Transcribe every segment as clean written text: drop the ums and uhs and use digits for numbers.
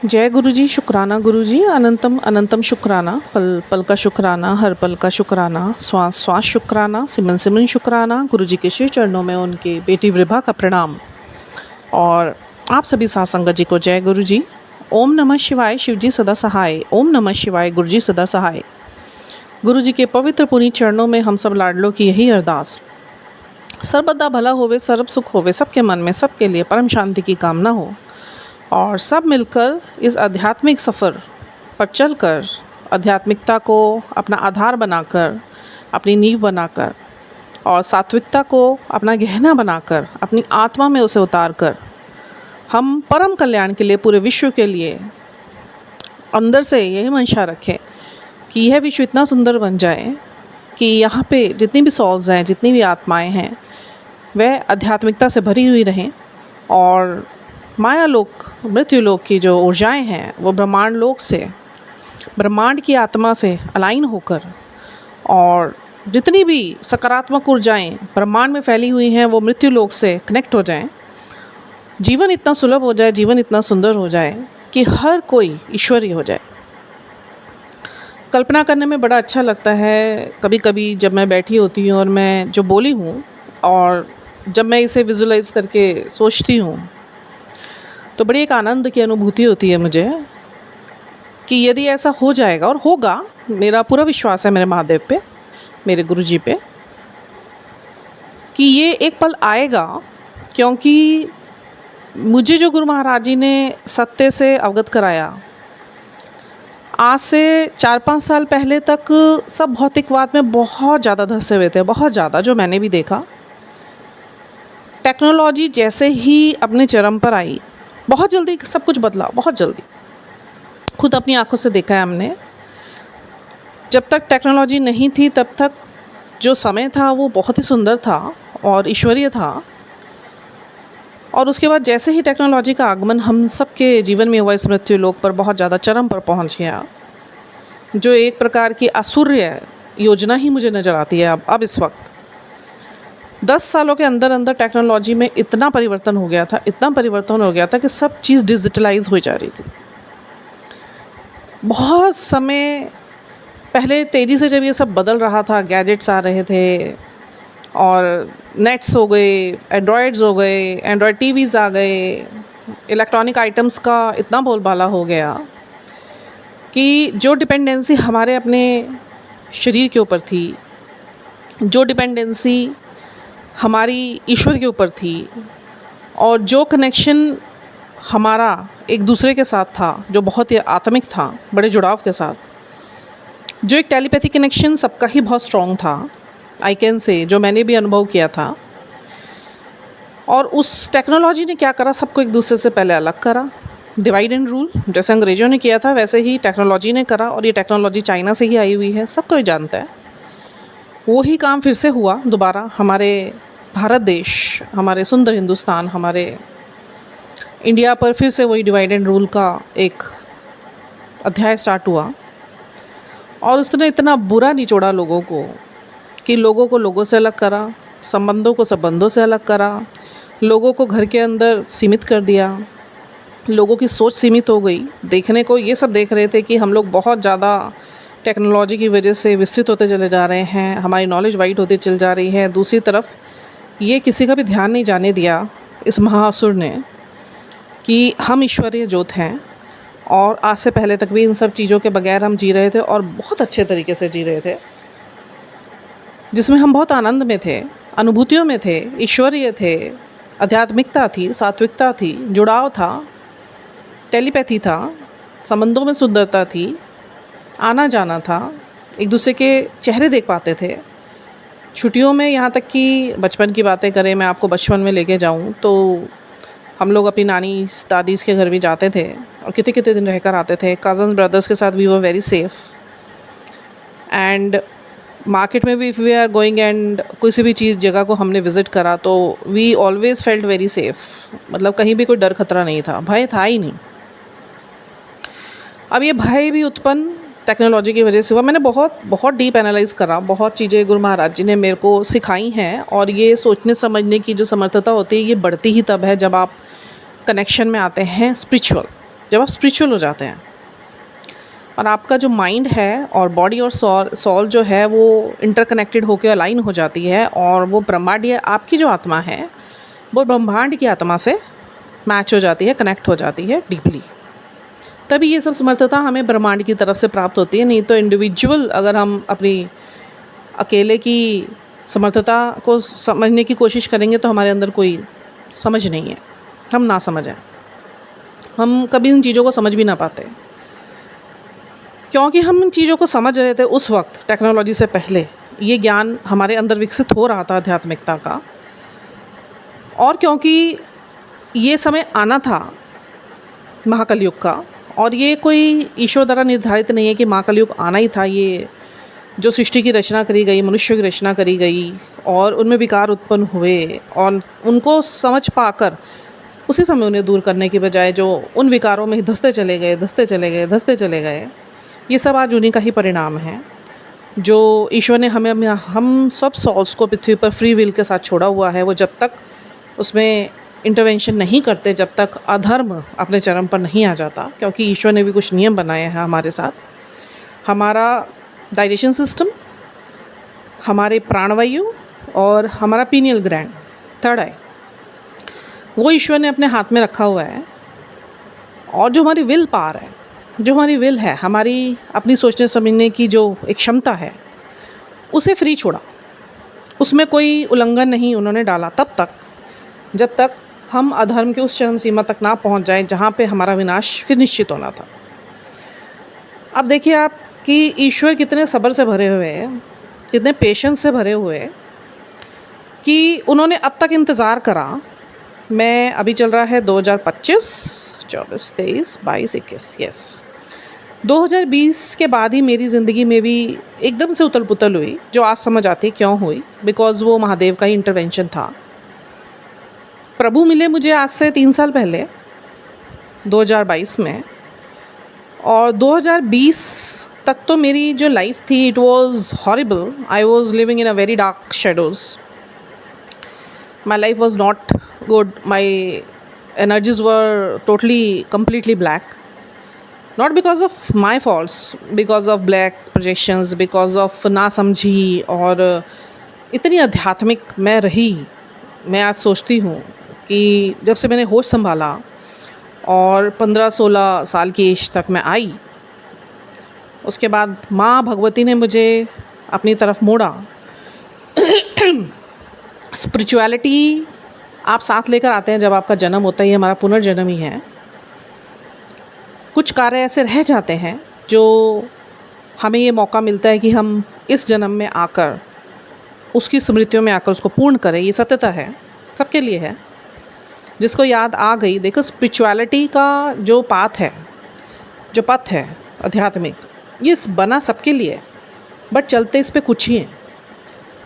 जय गुरु जी, शुक्राना गुरु जी, अनंतम अनंतम शुक्राना, पल पल का शुक्राना, हर पल का शुक्राना, श्वास श्वास शुक्राना, सिमन सिमन शुक्राना। गुरु जी के श्री चरणों में उनके बेटी विभा का प्रणाम और आप सभी साथ संगत जी को जय गुरु जी। ओम नमः शिवाय, शिव जी सदा सहाय। ओम नमः शिवाय, गुरु जी सदा सहाय। गुरु जी के पवित्र पुनीत चरणों में हम सब लाडलों की यही अरदास, सर्वदा भला होवे, सर्व सुख होवे, सबके मन में सबके लिए परम शांति की कामना हो और सब मिलकर इस आध्यात्मिक सफ़र पर चलकर आध्यात्मिकता को अपना आधार बनाकर, अपनी नींव बनाकर और सात्विकता को अपना गहना बनाकर, अपनी आत्मा में उसे उतारकर हम परम कल्याण के लिए, पूरे विश्व के लिए अंदर से यही मंशा रखें कि यह विश्व इतना सुंदर बन जाए कि यहाँ पे जितनी भी सौल्स हैं, जितनी भी आत्माएं हैं, वह आध्यात्मिकता से भरी हुई रहें और माया लोक, मृत्यु लोक की जो ऊर्जाएं हैं वो ब्रह्मांड लोक से, ब्रह्मांड की आत्मा से अलाइन होकर और जितनी भी सकारात्मक ऊर्जाएं ब्रह्मांड में फैली हुई हैं वो मृत्यु लोक से कनेक्ट हो जाएं। जीवन इतना सुलभ हो जाए, जीवन इतना सुंदर हो जाए कि हर कोई ईश्वरी हो जाए। कल्पना करने में बड़ा अच्छा लगता है कभी कभी जब मैं बैठी होती हूँ और मैं जो बोली हूँ और जब मैं इसे विजुलाइज करके सोचती हूँ तो बड़ी एक आनंद की अनुभूति होती है मुझे कि यदि ऐसा हो जाएगा, और होगा, मेरा पूरा विश्वास है मेरे महादेव पे, मेरे गुरु जी पे, कि ये एक पल आएगा। क्योंकि मुझे जो गुरु महाराज जी ने सत्य से अवगत कराया, आज से 4-5 साल पहले तक सब भौतिकवाद में बहुत ज़्यादा धंसे हुए थे, बहुत ज़्यादा, जो मैंने भी देखा। टेक्नोलॉजी जैसे ही अपने चरम पर आई, बहुत जल्दी सब कुछ बदला, बहुत जल्दी। खुद अपनी आंखों से देखा है हमने। जब तक टेक्नोलॉजी नहीं थी तब तक जो समय था वो बहुत ही सुंदर था और ईश्वरीय था, और उसके बाद जैसे ही टेक्नोलॉजी का आगमन हम सब के जीवन में हुआ, इस मृत्यु लोक पर बहुत ज़्यादा चरम पर पहुंच गया, जो एक प्रकार की आसुर्य योजना ही मुझे नज़र आती है अब इस वक्त। 10 सालों के अंदर अंदर टेक्नोलॉजी में इतना परिवर्तन हो गया था, इतना परिवर्तन हो गया था कि सब चीज़ डिजिटलाइज हो जा रही थी। बहुत समय पहले तेज़ी से जब ये सब बदल रहा था, गैजेट्स आ रहे थे और नेट्स हो गए, एंड्रॉयड्स हो गए, एंड्रॉयड टीवीज़ आ गए, इलेक्ट्रॉनिक आइटम्स का इतना बोलबाला हो गया कि जो डिपेंडेंसी हमारे अपने शरीर के ऊपर थी, जो डिपेंडेंसी हमारी ईश्वर के ऊपर थी, और जो कनेक्शन हमारा एक दूसरे के साथ था जो बहुत ही आत्मिक था, बड़े जुड़ाव के साथ, जो एक टेलीपैथी कनेक्शन सबका ही बहुत स्ट्रॉन्ग था, आई कैन से, जो मैंने भी अनुभव किया था। और उस टेक्नोलॉजी ने क्या करा, सबको एक दूसरे से पहले अलग करा, डिवाइड एंड रूल, जैसे अंग्रेज़ों ने किया था वैसे ही टेक्नोलॉजी ने करा। और ये टेक्नोलॉजी चाइना से ही आई हुई है, सब कोई जानता है। वही काम फिर से हुआ दोबारा हमारे भारत देश, हमारे सुंदर हिंदुस्तान, हमारे इंडिया पर फिर से वही डिवाइड एंड रूल का एक अध्याय स्टार्ट हुआ। और उसने इतना बुरा निचोड़ा लोगों को कि लोगों को लोगों से अलग करा, संबंधों को संबंधों से अलग करा, लोगों को घर के अंदर सीमित कर दिया, लोगों की सोच सीमित हो गई। देखने को ये सब देख रहे थे कि हम लोग बहुत ज़्यादा टेक्नोलॉजी की वजह से विस्तृत होते चले जा रहे हैं, हमारी नॉलेज वाइड होती चल जा रही है। दूसरी तरफ ये किसी का भी ध्यान नहीं जाने दिया इस महाअसुर ने कि हम ईश्वरीय ज्योत हैं, और आज से पहले तक भी इन सब चीज़ों के बगैर हम जी रहे थे और बहुत अच्छे तरीके से जी रहे थे, जिसमें हम बहुत आनंद में थे, अनुभूतियों में थे, ईश्वरीय थे, आध्यात्मिकता थी, सात्विकता थी, जुड़ाव था, टेलीपैथी था, संबंधों में सुंदरता थी, आना जाना था, एक दूसरे के चेहरे देख पाते थे। छुट्टियों में, यहाँ तक कि बचपन की बातें करें, मैं आपको बचपन में लेके जाऊँ तो हम लोग अपनी नानी दादीज़ के घर भी जाते थे और कितने कितने दिन रहकर आते थे। कज़न्स ब्रदर्स के साथ we were very safe. And market में भी if we are going and किसी भी चीज़ जगह को हमने विज़िट करा तो we always felt very safe. मतलब कहीं भी कोई डर खतरा नहीं था, भय था ही नहीं। अब ये भय भी उत्पन्न टेक्नोलॉजी की वजह से हुआ। मैंने बहुत डीप एनालाइज़ करा, बहुत चीज़ें गुरु महाराज जी ने मेरे को सिखाई हैं, और ये सोचने समझने की जो समर्थता होती है ये बढ़ती ही तब है जब आप कनेक्शन में आते हैं स्पिरिचुअल, जब आप स्पिरिचुअल हो जाते हैं और आपका जो माइंड है और बॉडी और सोल जो है वो इंटरकनेक्टेड होकर अलाइन हो जाती है, और वो ब्रह्मांडीय आपकी जो आत्मा है वो ब्रह्मांड की आत्मा से मैच हो जाती है, कनेक्ट हो जाती है डीपली। तभी ये सब समर्थता हमें ब्रह्मांड की तरफ से प्राप्त होती है। नहीं तो इंडिविजुअल अगर हम अपनी अकेले की समर्थता को समझने की कोशिश करेंगे तो हमारे अंदर कोई समझ नहीं है, हम ना समझ हैं, हम कभी इन चीज़ों को समझ भी ना पाते, क्योंकि हम इन चीज़ों को समझ रहे थे उस वक्त टेक्नोलॉजी से पहले। ये ज्ञान हमारे अंदर विकसित हो रहा था आध्यात्मिकता का, और क्योंकि ये समय आना था महाकलयुग का, और ये कोई ईश्वर द्वारा निर्धारित नहीं है कि महाकलयुग आना ही था। ये जो सृष्टि की रचना करी गई, मनुष्य की रचना करी गई और उनमें विकार उत्पन्न हुए, और उनको समझ पाकर उसी समय उन्हें दूर करने की बजाय जो उन विकारों में ही धंसते चले गए, ये सब आज उन्हीं का ही परिणाम है। जो ईश्वर ने हम सब सॉल्स को पृथ्वी पर फ्री विल के साथ छोड़ा हुआ है, वो जब तक उसमें इंटरवेंशन नहीं करते, जब तक अधर्म अपने चरम पर नहीं आ जाता, क्योंकि ईश्वर ने भी कुछ नियम बनाए हैं हमारे साथ। हमारा डाइजेशन सिस्टम, हमारे प्राणवायु और हमारा पीनियल ग्लैंड, थर्ड आई, वो ईश्वर ने अपने हाथ में रखा हुआ है। और जो हमारी विल पावर है, जो हमारी विल है, हमारी अपनी सोचने समझने की जो एक क्षमता है, उसे फ्री छोड़ा, उसमें कोई उल्लंघन नहीं उन्होंने डाला तब तक जब तक हम अधर्म के उस चरम सीमा तक ना पहुंच जाए जहां पे हमारा विनाश फिर निश्चित होना था। अब देखिए आप कि ईश्वर कितने सब्र से भरे हुए हैं, कितने पेशेंस से भरे हुए हैं कि उन्होंने अब तक इंतज़ार करा। मैं अभी चल रहा है 2025, 24, 23, 22, 21, यस 2020 के बाद ही मेरी ज़िंदगी में भी एकदम से उथल पुथल हुई, जो आज समझ आती क्यों हुई, बिकॉज़ वो महादेव का ही इंटरवेंशन था। प्रभु मिले मुझे आज से 3 साल पहले 2022 में, और 2020 तक तो मेरी जो लाइफ थी it was horrible. I was living in a very dark shadows. My life was not good, my energies were totally completely black, not because of my faults, because of black projections, because of ना समझी। और इतनी आध्यात्मिक मैं रही, मैं आज सोचती हूँ कि जब से मैंने होश संभाला और 15-16 साल की एज तक मैं आई, उसके बाद माँ भगवती ने मुझे अपनी तरफ मोड़ा। स्पिरिचुअलिटी आप साथ लेकर आते हैं जब आपका जन्म होता है, ये हमारा पुनर्जन्म ही है। कुछ कार्य ऐसे रह जाते हैं जो हमें ये मौका मिलता है कि हम इस जन्म में आकर उसकी स्मृतियों में आकर उसको पूर्ण करें। ये सत्यता है, सबके लिए है। जिसको याद आ गई, देखो स्पिरिचुअलिटी का जो पाथ है, जो पथ है आध्यात्मिक, ये बना सबके लिए, बट चलते इस पे कुछ ही हैं।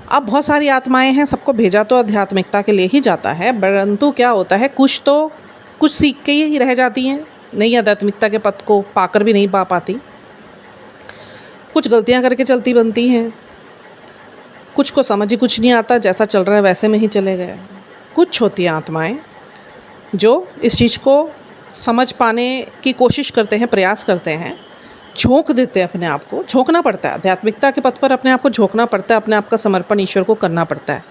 अब बहुत सारी आत्माएं हैं, सबको भेजा तो आध्यात्मिकता के लिए ही जाता है, परंतु क्या होता है कुछ सीख के ही रह जाती हैं, नई आध्यात्मिकता के पथ को पाकर भी नहीं पा पाती। कुछ गलतियां करके चलती बनती हैं, कुछ को समझ ही कुछ नहीं आता, जैसा चल रहा है वैसे में ही चले गए। कुछ होती हैं आत्माएं जो इस चीज़ को समझ पाने की कोशिश करते हैं, प्रयास करते हैं, झोंक देते हैं अपने आप को। झोंकना पड़ता है आध्यात्मिकता के पथ पर, अपने आप को झोंकना पड़ता है, अपने आप का समर्पण ईश्वर को करना पड़ता है,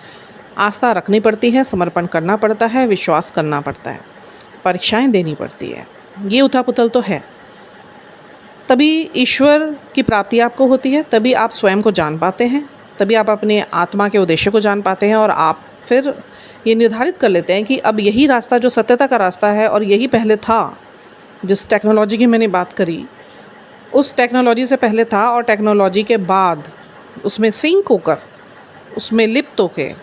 आस्था रखनी पड़ती है, समर्पण करना पड़ता है, विश्वास करना पड़ता है, परीक्षाएं देनी पड़ती है। ये उथल पुथल तो है, तभी ईश्वर की प्राप्ति आपको होती है, तभी आप स्वयं को जान पाते हैं, तभी आप अपने आत्मा के उद्देश्य को जान पाते हैं, और आप फिर ये निर्धारित कर लेते हैं कि अब यही रास्ता जो सत्यता का रास्ता है, और यही पहले था। जिस टेक्नोलॉजी की मैंने बात करी, उस टेक्नोलॉजी से पहले था, और टेक्नोलॉजी के बाद उसमें सिंक होकर, उसमें लिप्त होकर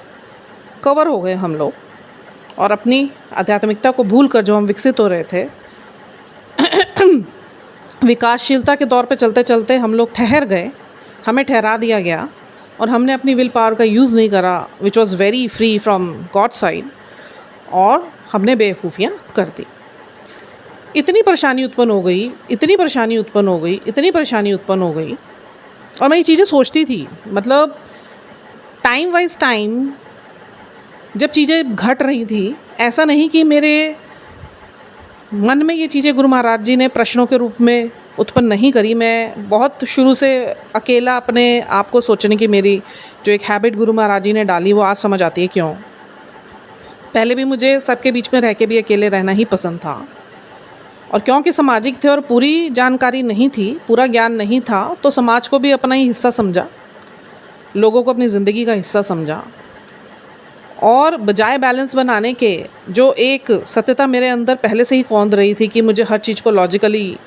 कवर हो गए हम लोग, और अपनी आध्यात्मिकता को भूल कर जो हम विकसित हो रहे थे, विकासशीलता के दौर पे चलते चलते हम लोग ठहर गए, हमें ठहरा दिया गया, और हमने अपनी विल पावर का यूज़ नहीं करा, which was very free from God side, और हमने बेवकूफ़ियाँ कर दी। इतनी परेशानी उत्पन्न हो गई, और मैं ये चीज़ें सोचती थी, मतलब टाइम वाइज टाइम जब चीज़ें घट रही थी, ऐसा नहीं कि मेरे मन में ये चीज़ें गुरु महाराज जी ने प्रश्नों के रूप में उत्पन्न नहीं करी। मैं बहुत शुरू से अकेला अपने आप को सोचने की मेरी जो एक हैबिट गुरु महाराज जी ने डाली वो आज समझ आती है क्यों। पहले भी मुझे सबके बीच में रह के भी अकेले रहना ही पसंद था, और क्योंकि सामाजिक थे और पूरी जानकारी नहीं थी, पूरा ज्ञान नहीं था, तो समाज को भी अपना ही हिस्सा समझा, लोगों को अपनी ज़िंदगी का हिस्सा समझा, और बजाय बैलेंस बनाने के जो एक सत्यता मेरे अंदर पहले से ही कौंध रही थी कि मुझे हर चीज़ को लॉजिकली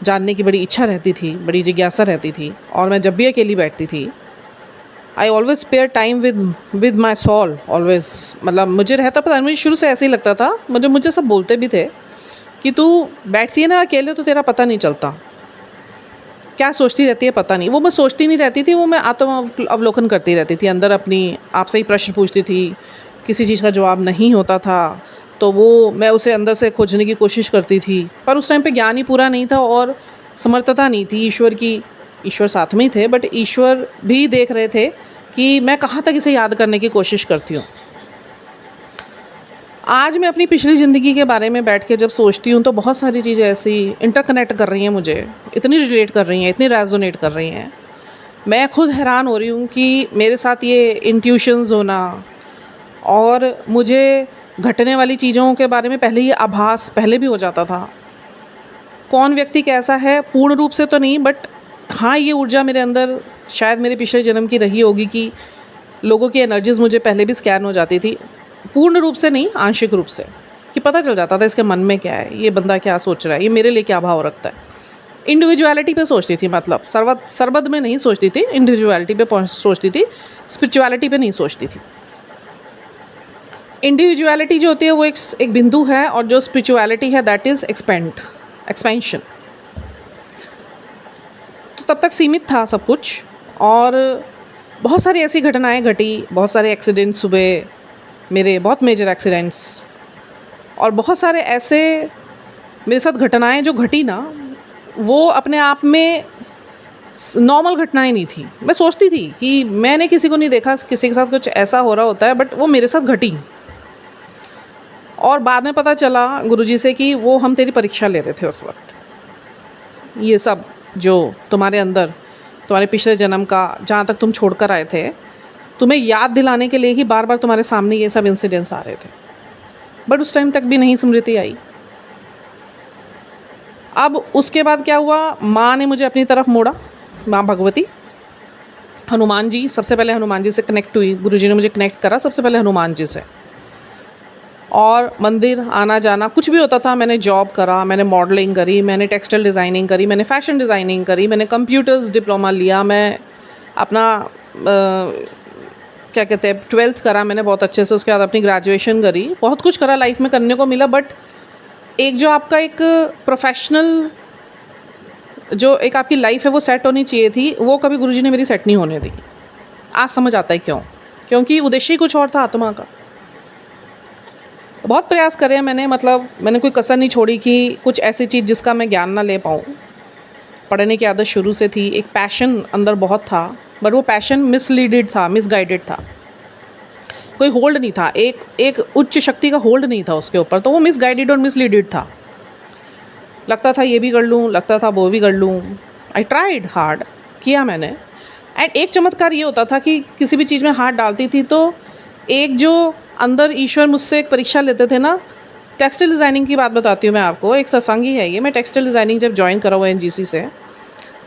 जानने की बड़ी इच्छा रहती थी, बड़ी जिज्ञासा रहती थी, और मैं जब भी अकेली बैठती थी I always spare time with my soul always. मतलब मुझे रहता पता नहीं, मुझे शुरू से ऐसे ही लगता था, मुझे सब बोलते भी थे कि तू बैठती है ना अकेले तो तेरा पता नहीं चलता, क्या सोचती रहती है पता नहीं। वो मैं सोचती नहीं रहती थी, वो मैं आत्म अवलोकन करती रहती थी अंदर अपनी, आपसे ही प्रश्न पूछती थी, किसी चीज़ का जवाब नहीं होता था तो वो मैं उसे अंदर से खोजने की कोशिश करती थी, पर उस टाइम पे ज्ञान ही पूरा नहीं था और समर्थता नहीं थी ईश्वर की। ईश्वर साथ में ही थे, बट ईश्वर भी देख रहे थे कि मैं कहाँ तक इसे याद करने की कोशिश करती हूँ। आज मैं अपनी पिछली ज़िंदगी के बारे में बैठ के जब सोचती हूँ तो बहुत सारी चीज़ें ऐसी इंटरकनेक्ट कर रही हैं, मुझे इतनी रिलेट कर रही हैं, इतनी रेजोनेट कर रही हैं, मैं खुद हैरान हो रही हूँ कि मेरे साथ ये इंट्यूशंस होना और मुझे घटने वाली चीज़ों के बारे में पहले ही आभास पहले भी हो जाता था। कौन व्यक्ति कैसा है पूर्ण रूप से तो नहीं, बट हाँ ये ऊर्जा मेरे अंदर शायद मेरे पिछले जन्म की रही होगी कि लोगों की एनर्जीज़ मुझे पहले भी स्कैन हो जाती थी, पूर्ण रूप से नहीं आंशिक रूप से, कि पता चल जाता था इसके मन में क्या है, ये बंदा क्या सोच रहा है, ये मेरे लिए क्या भाव रखता है। इंडिविजुअलिटी पे सोचती थी, मतलब सरबत में नहीं सोचती थी, इंडिविजुअलिटी पे सोचती थी, स्पिरिचुअलिटी पे नहीं सोचती थी। इंडिविजुअलिटी जो होती है वो एक बिंदु है, और जो स्पिरिचुअलिटी है दैट इज़ एक्सपेंशन। तो तब तक सीमित था सब कुछ, और बहुत सारी ऐसी घटनाएं घटी, बहुत सारे एक्सीडेंट्स हुए मेरे, बहुत मेजर एक्सीडेंट्स, और बहुत सारे ऐसे मेरे साथ घटनाएं जो घटी ना वो अपने आप में नॉर्मल घटनाएं नहीं थी। मैं सोचती थी कि मैंने किसी को नहीं देखा, किसी के साथ कुछ ऐसा हो रहा होता है, बट वो मेरे साथ घटी। और बाद में पता चला गुरुजी से कि वो हम तेरी परीक्षा ले रहे थे उस वक्त। ये सब जो तुम्हारे अंदर तुम्हारे पिछले जन्म का जहाँ तक तुम छोड़कर आए थे, तुम्हें याद दिलाने के लिए ही बार बार तुम्हारे सामने ये सब इंसिडेंट्स आ रहे थे, बट उस टाइम तक भी नहीं स्मृति आई। अब उसके बाद क्या हुआ, माँ ने मुझे अपनी तरफ मोड़ा, माँ भगवती, हनुमान जी, सबसे पहले हनुमान जी से कनेक्ट हुई, गुरुजी ने मुझे कनेक्ट करा सबसे पहले हनुमान जी से। और मंदिर आना जाना कुछ भी होता था, मैंने जॉब करा, मैंने मॉडलिंग करी, मैंने टेक्सटाइल डिज़ाइनिंग करी, मैंने फ़ैशन डिज़ाइनिंग करी, मैंने कंप्यूटर्स डिप्लोमा लिया, मैं अपना क्या कहते हैं 12th करा मैंने बहुत अच्छे से, उसके बाद अपनी ग्रेजुएशन करी, बहुत कुछ करा लाइफ में करने को मिला। बट एक जो आपका एक प्रोफेशनल जो एक आपकी लाइफ है वो सेट होनी चाहिए थी, वो कभी गुरुजी ने मेरी सेट नहीं होने दी। आज समझ आता है क्यों, क्योंकि उद्देश्य ही कुछ और था आत्मा का। बहुत प्रयास करे मैंने, मतलब मैंने कोई कसर नहीं छोड़ी कि कुछ ऐसी चीज़ जिसका मैं ज्ञान ना ले पाऊँ। पढ़ने की आदत शुरू से थी, एक पैशन अंदर बहुत था, बट वो पैशन मिसलीडेड था, मिसगाइडेड था, कोई होल्ड नहीं था, एक उच्च शक्ति का होल्ड नहीं था उसके ऊपर, तो वो मिसगाइडेड और मिसलीडेड था। लगता था ये भी कर लूँ, लगता था वो भी कर लूँ। आई ट्राइड हार्ड, किया मैंने। एंड एक चमत्कार ये होता था कि किसी भी चीज़ में हाथ डालती थी तो एक जो अंदर ईश्वर मुझसे एक परीक्षा लेते थे ना। टेक्सटाइल डिज़ाइनिंग की बात बताती हूँ मैं आपको, एक सत्संग ही है ये। मैं टेक्सटाइल डिज़ाइनिंग जब ज्वाइन करा हुआ एनजीसी से,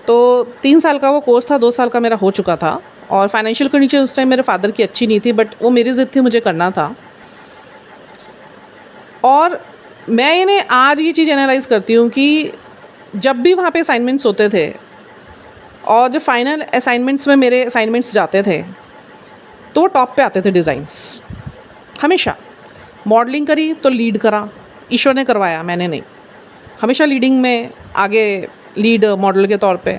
तो 3 साल का वो कोर्स था, 2 साल का मेरा हो चुका था, और फाइनेंशियल कंडीशन उस टाइम मेरे फादर की अच्छी नहीं थी, बट वो मेरी ज़िद थी, मुझे करना था। और मैं इन्हें आज ये चीज़ एनालाइज़ करती हूँ कि जब भी वहाँ पे असाइनमेंट्स होते थे और जब फाइनल असाइनमेंट्स में मेरे असाइनमेंट्स जाते थे तो वो टॉप पे आते थे डिज़ाइंस हमेशा। मॉडलिंग करी तो लीड करा, ईश्वर ने करवाया, मैंने नहीं। हमेशा लीडिंग में आगे, लीड मॉडल के तौर पे।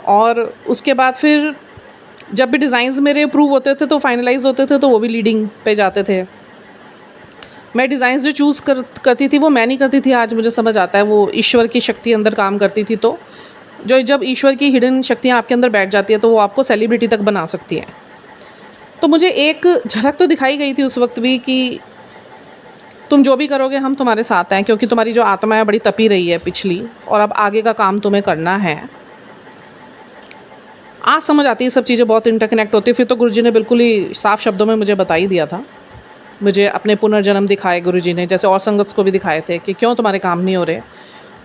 और उसके बाद फिर जब भी डिज़ाइंस मेरे अप्रूव होते थे तो फाइनलाइज होते थे तो वो भी लीडिंग पे जाते थे। मैं डिज़ाइंस जो चूज़ करती थी वो मैं नहीं करती थी, आज मुझे समझ आता है, वो ईश्वर की शक्ति अंदर काम करती थी। तो जब ईश्वर की हिडन शक्तियाँ आपके अंदर बैठ जाती है तो वो आपको सेलिब्रिटी तक बना सकती है। तो मुझे एक झलक तो दिखाई गई थी उस वक्त भी कि तुम जो भी करोगे हम तुम्हारे साथ हैं, क्योंकि तुम्हारी जो आत्मा है बड़ी तपी रही है पिछली, और अब आगे का काम तुम्हें करना है। आज समझ आती है सब चीज़ें बहुत इंटरकनेक्ट होती है। फिर तो गुरुजी ने बिल्कुल ही साफ शब्दों में मुझे बता ही दिया था। मुझे अपने पुनर्जन्म दिखाए गुरुजी ने, जैसे और संगत को भी दिखाए थे कि क्यों तुम्हारे काम नहीं हो रहे।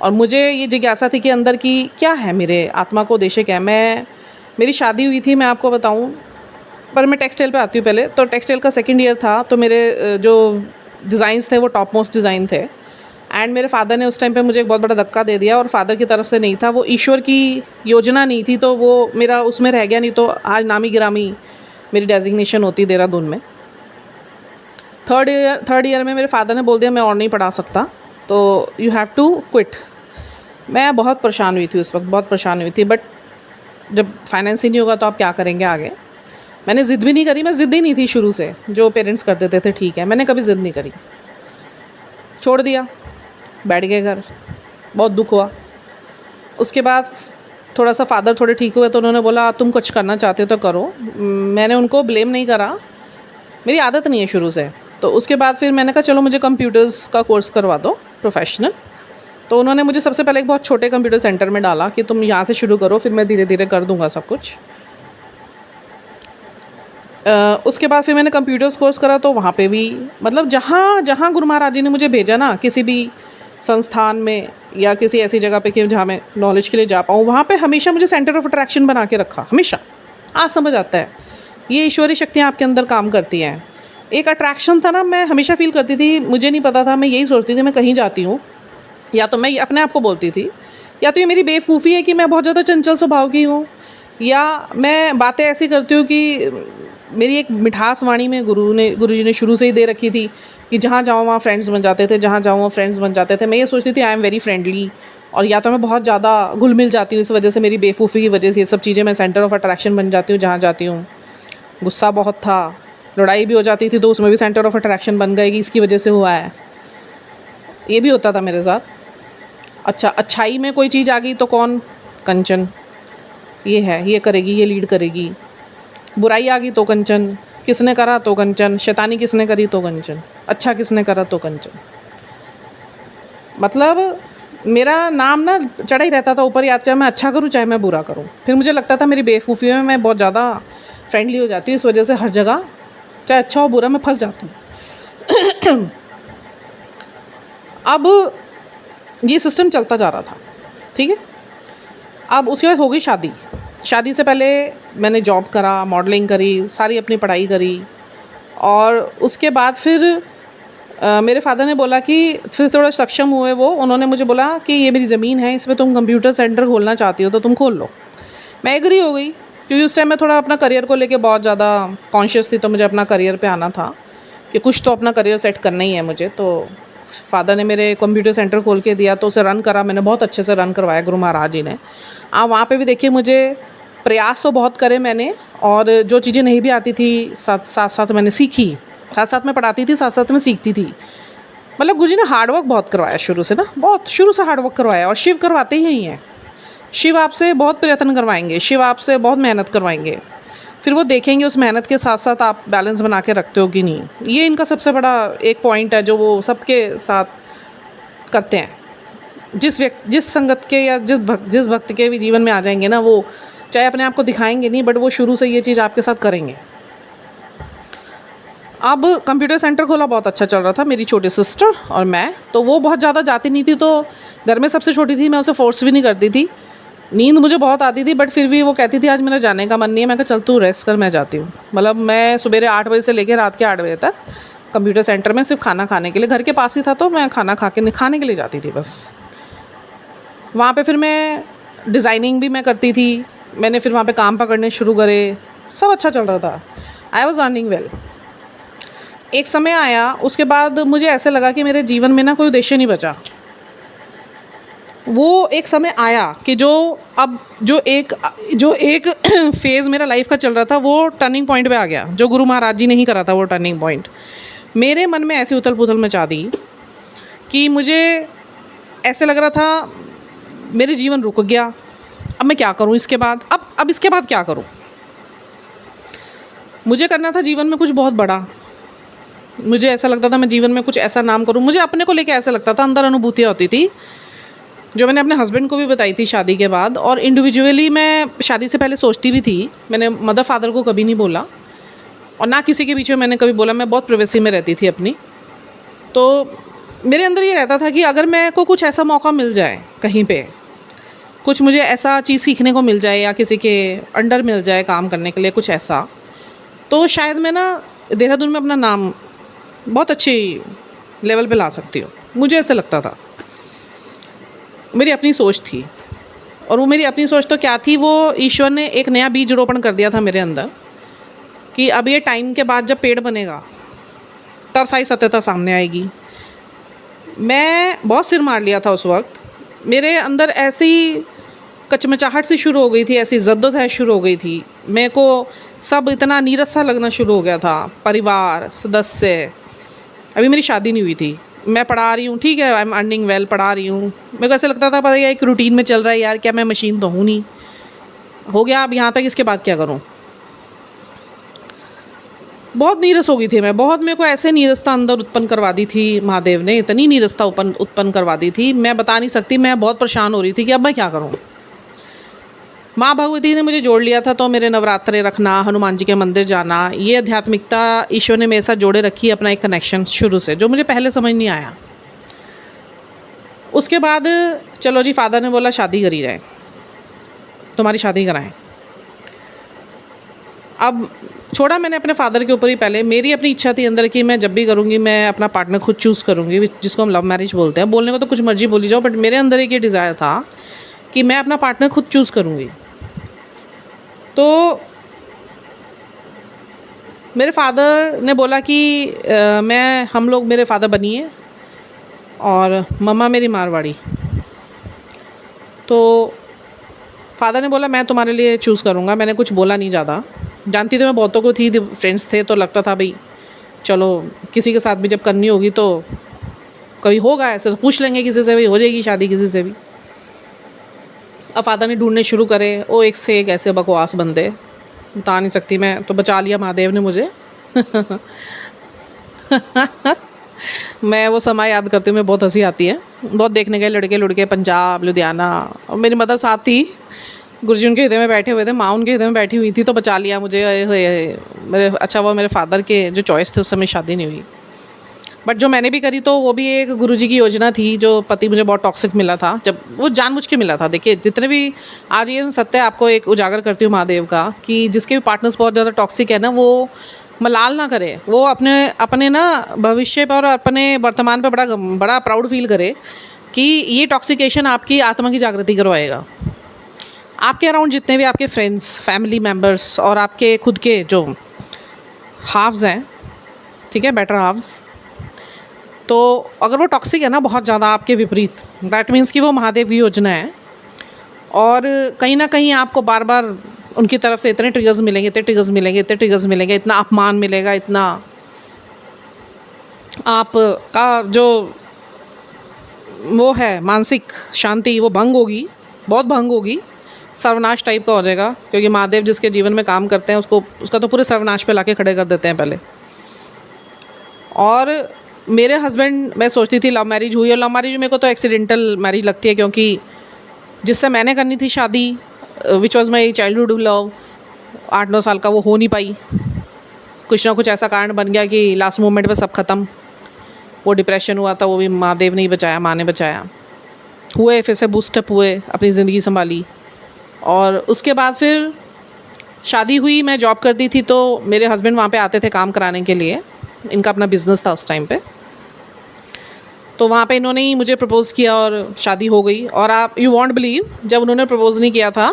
और मुझे ये जिज्ञासा थी कि अंदर की क्या है, मेरे आत्मा को उद्देश्य क्या है। मेरी शादी हुई थी, मैं आपको बताऊं, पर मैं टेक्सटाइल पे आती हूँ पहले। तो टेक्सटाइल का सेकंड ईयर था, तो मेरे जो डिज़ाइंस थे वो टॉप मोस्ट डिज़ाइन थे। एंड मेरे फादर ने उस टाइम पे मुझे एक बहुत बड़ा धक्का दे दिया, और फादर की तरफ से नहीं था, वो ईश्वर की योजना नहीं थी, तो वो मेरा उसमें रह गया। नहीं तो आज नामी गिरामी मेरी डेजिग्नेशन होती देहरादून में। थर्ड ईयर में मेरे फादर ने बोल दिया मैं और नहीं पढ़ा सकता, तो यू हैव टू क्विट। मैं बहुत परेशान हुई थी उस वक्त, बहुत परेशान हुई थी। बट जब फाइनेंस ही नहीं होगा तो आप क्या करेंगे आगे। मैंने ज़िद भी नहीं करी, मैं ज़िद्दी नहीं थी शुरू से। जो पेरेंट्स कर देते थे ठीक है, मैंने कभी ज़िद नहीं करी, छोड़ दिया, बैठ गए घर। बहुत दुख हुआ। उसके बाद थोड़ा सा फादर थोड़े ठीक हुए, तो उन्होंने बोला तुम कुछ करना चाहते हो तो करो। मैंने उनको ब्लेम नहीं करा, मेरी आदत नहीं है शुरू से। तो उसके बाद फिर मैंने कहा चलो मुझे कंप्यूटर्स का कोर्स करवा दो प्रोफेशनल। तो उन्होंने मुझे सबसे पहले एक बहुत छोटे कंप्यूटर सेंटर में डाला कि तुम यहाँ से शुरू करो, फिर मैं धीरे धीरे कर दूँगा सब कुछ। उसके बाद फिर मैंने कंप्यूटर्स कोर्स करा, तो वहाँ पे भी मतलब जहाँ जहाँ गुरु महाराज जी ने मुझे भेजा ना, किसी भी संस्थान में या किसी ऐसी जगह पे कि जहाँ मैं नॉलेज के लिए जा पाऊँ, वहाँ पे हमेशा मुझे सेंटर ऑफ अट्रैक्शन बना के रखा, हमेशा। आज समझ आता है ये ईश्वरीय शक्तियाँ आपके अंदर काम करती हैं। एक अट्रैक्शन था ना, मैं हमेशा फील करती थी, मुझे नहीं पता था, मैं यही सोचती थी मैं कहीं जाती हूँ, या तो मैं अपने आप को बोलती थी, या तो ये मेरी बेवकूफ़ी है कि मैं बहुत ज़्यादा चंचल स्वभाव की हूँ, या मैं बातें ऐसी करती हूँ कि मेरी एक मिठास वाणी में गुरुजी ने शुरू से ही दे रखी थी कि जहाँ जाऊँ वहाँ फ्रेंड्स बन जाते थे, जहाँ जाऊँ वहाँ फ्रेंड्स बन जाते थे। मैं ये सोचती थी आई एम वेरी फ्रेंडली, और या तो मैं बहुत ज़्यादा घुल मिल जाती हूँ, इस वजह से, मेरी बेवकूफ़ी की वजह से ये सब चीज़ें, मैं सेंटर ऑफ अट्रैक्शन बन जाती हूँ जहाँ जाती हूँ। गुस्सा बहुत था, लड़ाई भी हो जाती थी तो उसमें भी सेंटर ऑफ अट्रैक्शन बन गई कि इसकी वजह से हुआ है। ये भी होता था मेरे साथ। अच्छा, अच्छाई में कोई चीज़ आ गई तो कौन, कंचन, ये है, ये करेगी, ये लीड करेगी। बुराई आ गई तो कंचन, किसने करा तो कंचन, शैतानी किसने करी तो कंचन, अच्छा किसने करा तो कंचन। मतलब मेरा नाम ना चढ़ा ही रहता था ऊपर, या चाहे मैं अच्छा करूँ चाहे मैं बुरा करूँ। फिर मुझे लगता था मेरी बेवकूफ़ी में मैं बहुत ज़्यादा फ्रेंडली हो जाती हूँ, इस वजह से हर जगह चाहे अच्छा हो बुरा मैं फंस जाती हूँ। अब ये सिस्टम चलता जा रहा था, ठीक है। अब उसके बाद हो गई शादी। शादी से पहले मैंने जॉब करा, मॉडलिंग करी, सारी अपनी पढ़ाई करी, और उसके बाद फिर मेरे फादर ने बोला कि फिर थोड़ा सक्षम हुए वो, उन्होंने मुझे बोला कि ये मेरी ज़मीन है, इसमें तुम कंप्यूटर सेंटर खोलना चाहती हो तो तुम खोल लो। मैं एग्री हो गई, क्योंकि उस टाइम मैं थोड़ा अपना करियर को लेके बहुत ज़्यादा कॉन्शियस थी, तो मुझे अपना करियर पे आना था कि कुछ तो अपना करियर सेट करना ही है मुझे। तो फादर ने मेरे कंप्यूटर सेंटर खोल के दिया, तो उसे रन करा मैंने, बहुत अच्छे से रन करवाया गुरु महाराज जी ने। आप वहाँ पे भी देखिए, मुझे प्रयास तो बहुत करे मैंने, और जो चीज़ें नहीं भी आती थी साथ साथ मैंने सीखी, साथ साथ में पढ़ाती थी, साथ साथ में सीखती थी। मतलब गुरुजी ने हार्डवर्क बहुत करवाया शुरू से ना, बहुत शुरू से हार्डवर्क करवाया, और शिव करवाते ही हैं। शिव आपसे बहुत प्रयत्न करवाएंगे, शिव आपसे बहुत मेहनत करवाएंगे, फिर वो देखेंगे उस मेहनत के साथ साथ आप बैलेंस बना के रखते हो कि नहीं। ये इनका सबसे बड़ा एक पॉइंट है जो वो सबके साथ करते हैं। जिस संगत के या जिस भक्त के भी जीवन में आ जाएंगे ना, वो चाहे अपने आप को दिखाएंगे नहीं, बट वो शुरू से ये चीज़ आपके साथ करेंगे। अब कंप्यूटर सेंटर खोला, बहुत अच्छा चल रहा था, मेरी छोटी सिस्टर और मैं। तो वो बहुत ज़्यादा जाती नहीं थी, तो घर में सबसे छोटी थी, मैं उसे फोर्स भी नहीं करती थी। नींद मुझे बहुत आती थी, बट फिर भी वो कहती थी आज मेरा जाने का मन नहीं है। मैं कहा चल तू रेस्ट कर, मैं जाती हूँ। मतलब मैं सुबह 8 बजे से लेकर रात के 8 बजे तक कंप्यूटर सेंटर में सिर्फ खाना खाने के लिए, घर के पास ही था, तो मैं खाना खाने के लिए जाती थी बस। वहाँ पे फिर मैं डिज़ाइनिंग भी मैं करती थी, मैंने फिर वहाँ पे काम पकड़ने शुरू करे, सब अच्छा चल रहा था, आई वॉज अर्निंग वेल। एक समय आया, उसके बाद मुझे ऐसे लगा कि मेरे जीवन में ना कोई उद्देश्य नहीं बचा। वो एक समय आया कि जो एक फेज़ मेरा लाइफ का चल रहा था, वो टर्निंग पॉइंट पे आ गया, जो गुरु महाराज जी ने ही करा था। वो टर्निंग पॉइंट मेरे मन में ऐसी उथल पुथल मचा दी कि मुझे ऐसे लग रहा था मेरे जीवन रुक गया। अब मैं क्या करूं इसके बाद, अब इसके बाद क्या करूं। मुझे करना था जीवन में कुछ बहुत बड़ा, मुझे ऐसा लगता था मैं जीवन में कुछ ऐसा नाम करूँ, मुझे अपने को लेके ऐसा लगता था, अंदर अनुभूतियाँ होती थी जो मैंने अपने हस्बैंड को भी बताई थी शादी के बाद। और इंडिविजुअली मैं शादी से पहले सोचती भी थी, मैंने मदर फादर को कभी नहीं बोला और ना किसी के बीच में मैंने कभी बोला, मैं बहुत प्राइवेसी में रहती थी अपनी। तो मेरे अंदर ये रहता था कि अगर मैं को कुछ ऐसा मौका मिल जाए कहीं पे, कुछ मुझे ऐसा चीज़ सीखने को मिल जाए या किसी के अंडर मिल जाए काम करने के लिए कुछ ऐसा, तो शायद मैं ना देहरादून में अपना नाम बहुत अच्छी लेवल पे ला सकती हूँ। मुझे ऐसा लगता था, मेरी अपनी सोच थी। और वो मेरी अपनी सोच तो क्या थी, वो ईश्वर ने एक नया बीज रोपण कर दिया था मेरे अंदर कि अब ये टाइम के बाद जब पेड़ बनेगा तब सारी सत्यता सामने आएगी। मैं बहुत सिर मार लिया था उस वक्त, मेरे अंदर ऐसी कचमचाहट सी शुरू हो गई थी, ऐसी जद्दोजहद शुरू हो गई थी, मेरे को सब इतना नीरस सा लगना शुरू हो गया था। परिवार सदस्य, अभी मेरी शादी नहीं हुई थी, मैं पढ़ा रही हूँ, ठीक है, आई एम अर्निंग वेल, पढ़ा रही हूँ, मेरे को ऐसा लगता था पता है एक रूटीन में चल रहा है यार, क्या मैं मशीन तो हूँ नहीं, हो गया अब यहाँ तक, इसके बाद क्या करूँ। बहुत नीरस हो गई थी मैं, बहुत मेरे को ऐसे नीरसता अंदर उत्पन्न करवा दी थी महादेव ने, इतनी नीरसता उत्पन्न करवा दी थी, मैं बता नहीं सकती। मैं बहुत परेशान हो रही थी कि अब मैं क्या करूँ। माँ भगवती ने मुझे जोड़ लिया था, तो मेरे नवरात्रे रखना, हनुमान जी के मंदिर जाना, ये आध्यात्मिकता ईश्वर ने मेरे साथ जोड़े रखी, अपना एक कनेक्शन शुरू से, जो मुझे पहले समझ नहीं आया। उसके बाद चलो जी, फादर ने बोला शादी करी जाए, तुम्हारी शादी कराएं। अब छोड़ा मैंने अपने फादर के ऊपर ही, पहले मेरी अपनी इच्छा थी अंदर की मैं जब भी करूँगी मैं अपना पार्टनर खुद चूज़ करूँगी, जिसको हम लव मैरिज बोलते हैं। बोलने को तो कुछ मर्जी बोली जाओ, बट मेरे अंदर एक ये डिज़ायर था कि मैं अपना पार्टनर खुद चूज़ करूँगी। तो मेरे फादर ने बोला कि हम लोग मेरे फादर बनिए और मम्मा मेरी मारवाड़ी। तो फादर ने बोला मैं तुम्हारे लिए चूज़ करूँगा। मैंने कुछ बोला नहीं ज़्यादा, जानती तो मैं बहुतों को थी, फ्रेंड्स थे, तो लगता था भाई चलो किसी के साथ भी जब करनी होगी तो कभी होगा ऐसे, तो पूछ लेंगे किसी से भी, हो जाएगी शादी किसी से भी। अब फादर ने ढूंढने शुरू करे, वो एक से एक ऐसे बकवास बंदे, बता नहीं सकती मैं, तो बचा लिया महादेव ने मुझे। मैं वो समय याद करती हूँ, मैं बहुत हंसी आती है। बहुत देखने गए लड़के लड़के पंजाब लुधियाना, और मेरी मदर साथ थी, गुरुजी उनके हृदय में बैठे हुए थे, माँ उनके हृदय में बैठी हुई थी, तो बचा लिया मुझे। मेरे अच्छा वो मेरे फादर के जो चॉइस थे, उस समय शादी नहीं हुई। बट जो मैंने भी करी तो वो भी एक गुरुजी की योजना थी। जो पति मुझे बहुत टॉक्सिक मिला था, जब वो जानबूझ के मिला था। देखिए जितने भी, आज ये सत्य आपको एक उजागर करती हूँ महादेव का, कि जिसके भी पार्टनर्स बहुत ज़्यादा टॉक्सिक है ना, वो मलाल ना करे, वो अपने ना भविष्य पर और अपने वर्तमान पर बड़ा प्राउड फील करे कि ये टॉक्सिकेशन आपकी आत्मा की जागृति करवाएगा। आपके अराउंड जितने भी आपके फ्रेंड्स, फैमिली मेम्बर्स और आपके खुद के जो हाफ्स हैं, ठीक है, बेटर हाफ्स, तो अगर वो टॉक्सिक है ना बहुत ज़्यादा आपके विपरीत, दैट मीन्स कि वो महादेव की योजना है। और कहीं ना कहीं आपको बार बार उनकी तरफ से इतने ट्रिगर्स मिलेंगे, इतने ट्रिगर्स मिलेंगे, इतने ट्रिगर्स मिलेंगे, इतना अपमान मिलेगा, इतना आपका जो वो है मानसिक शांति वो भंग होगी, बहुत भंग होगी, सर्वनाश टाइप का हो जाएगा। क्योंकि महादेव जिसके जीवन में काम करते हैं उसका तो पूरे सर्वनाश पे लाके खड़े कर देते हैं पहले। और मेरे हस्बैंड, मैं सोचती थी लव मैरिज हुई, और लव मैरिज मेरे को तो एक्सीडेंटल मैरिज लगती है, क्योंकि जिससे मैंने करनी थी शादी, which was my childhood love, 8-9 साल का, वो हो नहीं पाई। कुछ ना कुछ ऐसा कारण बन गया कि लास्ट मोमेंट पे सब ख़त्म। वो डिप्रेशन हुआ था, वो भी महादेव ने ही बचाया, माँ ने बचाया। हुए फिर से बूस्टअप हुए, अपनी ज़िंदगी संभाली। और उसके बाद फिर शादी हुई, मैं जॉब करती थी, तो मेरे हस्बैंड वहाँ पे आते थे काम कराने के लिए, इनका अपना बिज़नेस था उस टाइम पे। तो वहाँ पे इन्होंने ही मुझे प्रपोज़ किया और शादी हो गई। और आप यू वॉन्ट बिलीव, जब उन्होंने प्रपोज़ नहीं किया था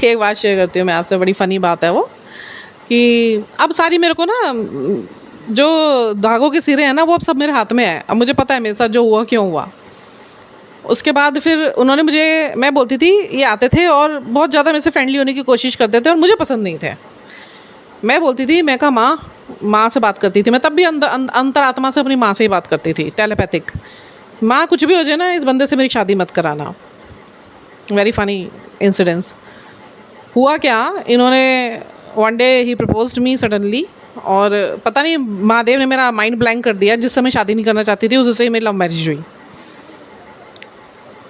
एक बात शेयर करती हूँ मैं आपसे, बड़ी फ़नी बात है वो, कि अब सारी मेरे को ना जो धागों के सिरे हैं ना, वो अब सब मेरे हाथ में है। अब मुझे पता है मेरे साथ जो हुआ क्यों हुआ। उसके बाद फिर उन्होंने मुझे, मैं बोलती थी, ये आते थे और बहुत ज़्यादा मेरे से फ्रेंडली होने की कोशिश करते थे और मुझे पसंद नहीं थे। मैं बोलती थी, मैं कहा माँ से बात करती थी मैं, तब भी अंतरात्मा से अपनी माँ से ही बात करती थी, टेलीपैथिक। माँ कुछ भी हो जाए ना, इस बंदे से मेरी शादी मत कराना। Very funny incidence. हुआ क्या, इन्होंने वन डे ही प्रपोज्ड मी सडनली, और पता नहीं महादेव ने मेरा माइंड ब्लैंक कर दिया। जिस समय शादी नहीं करना चाहती थी उससे ही मेरी लव मैरिज हुई।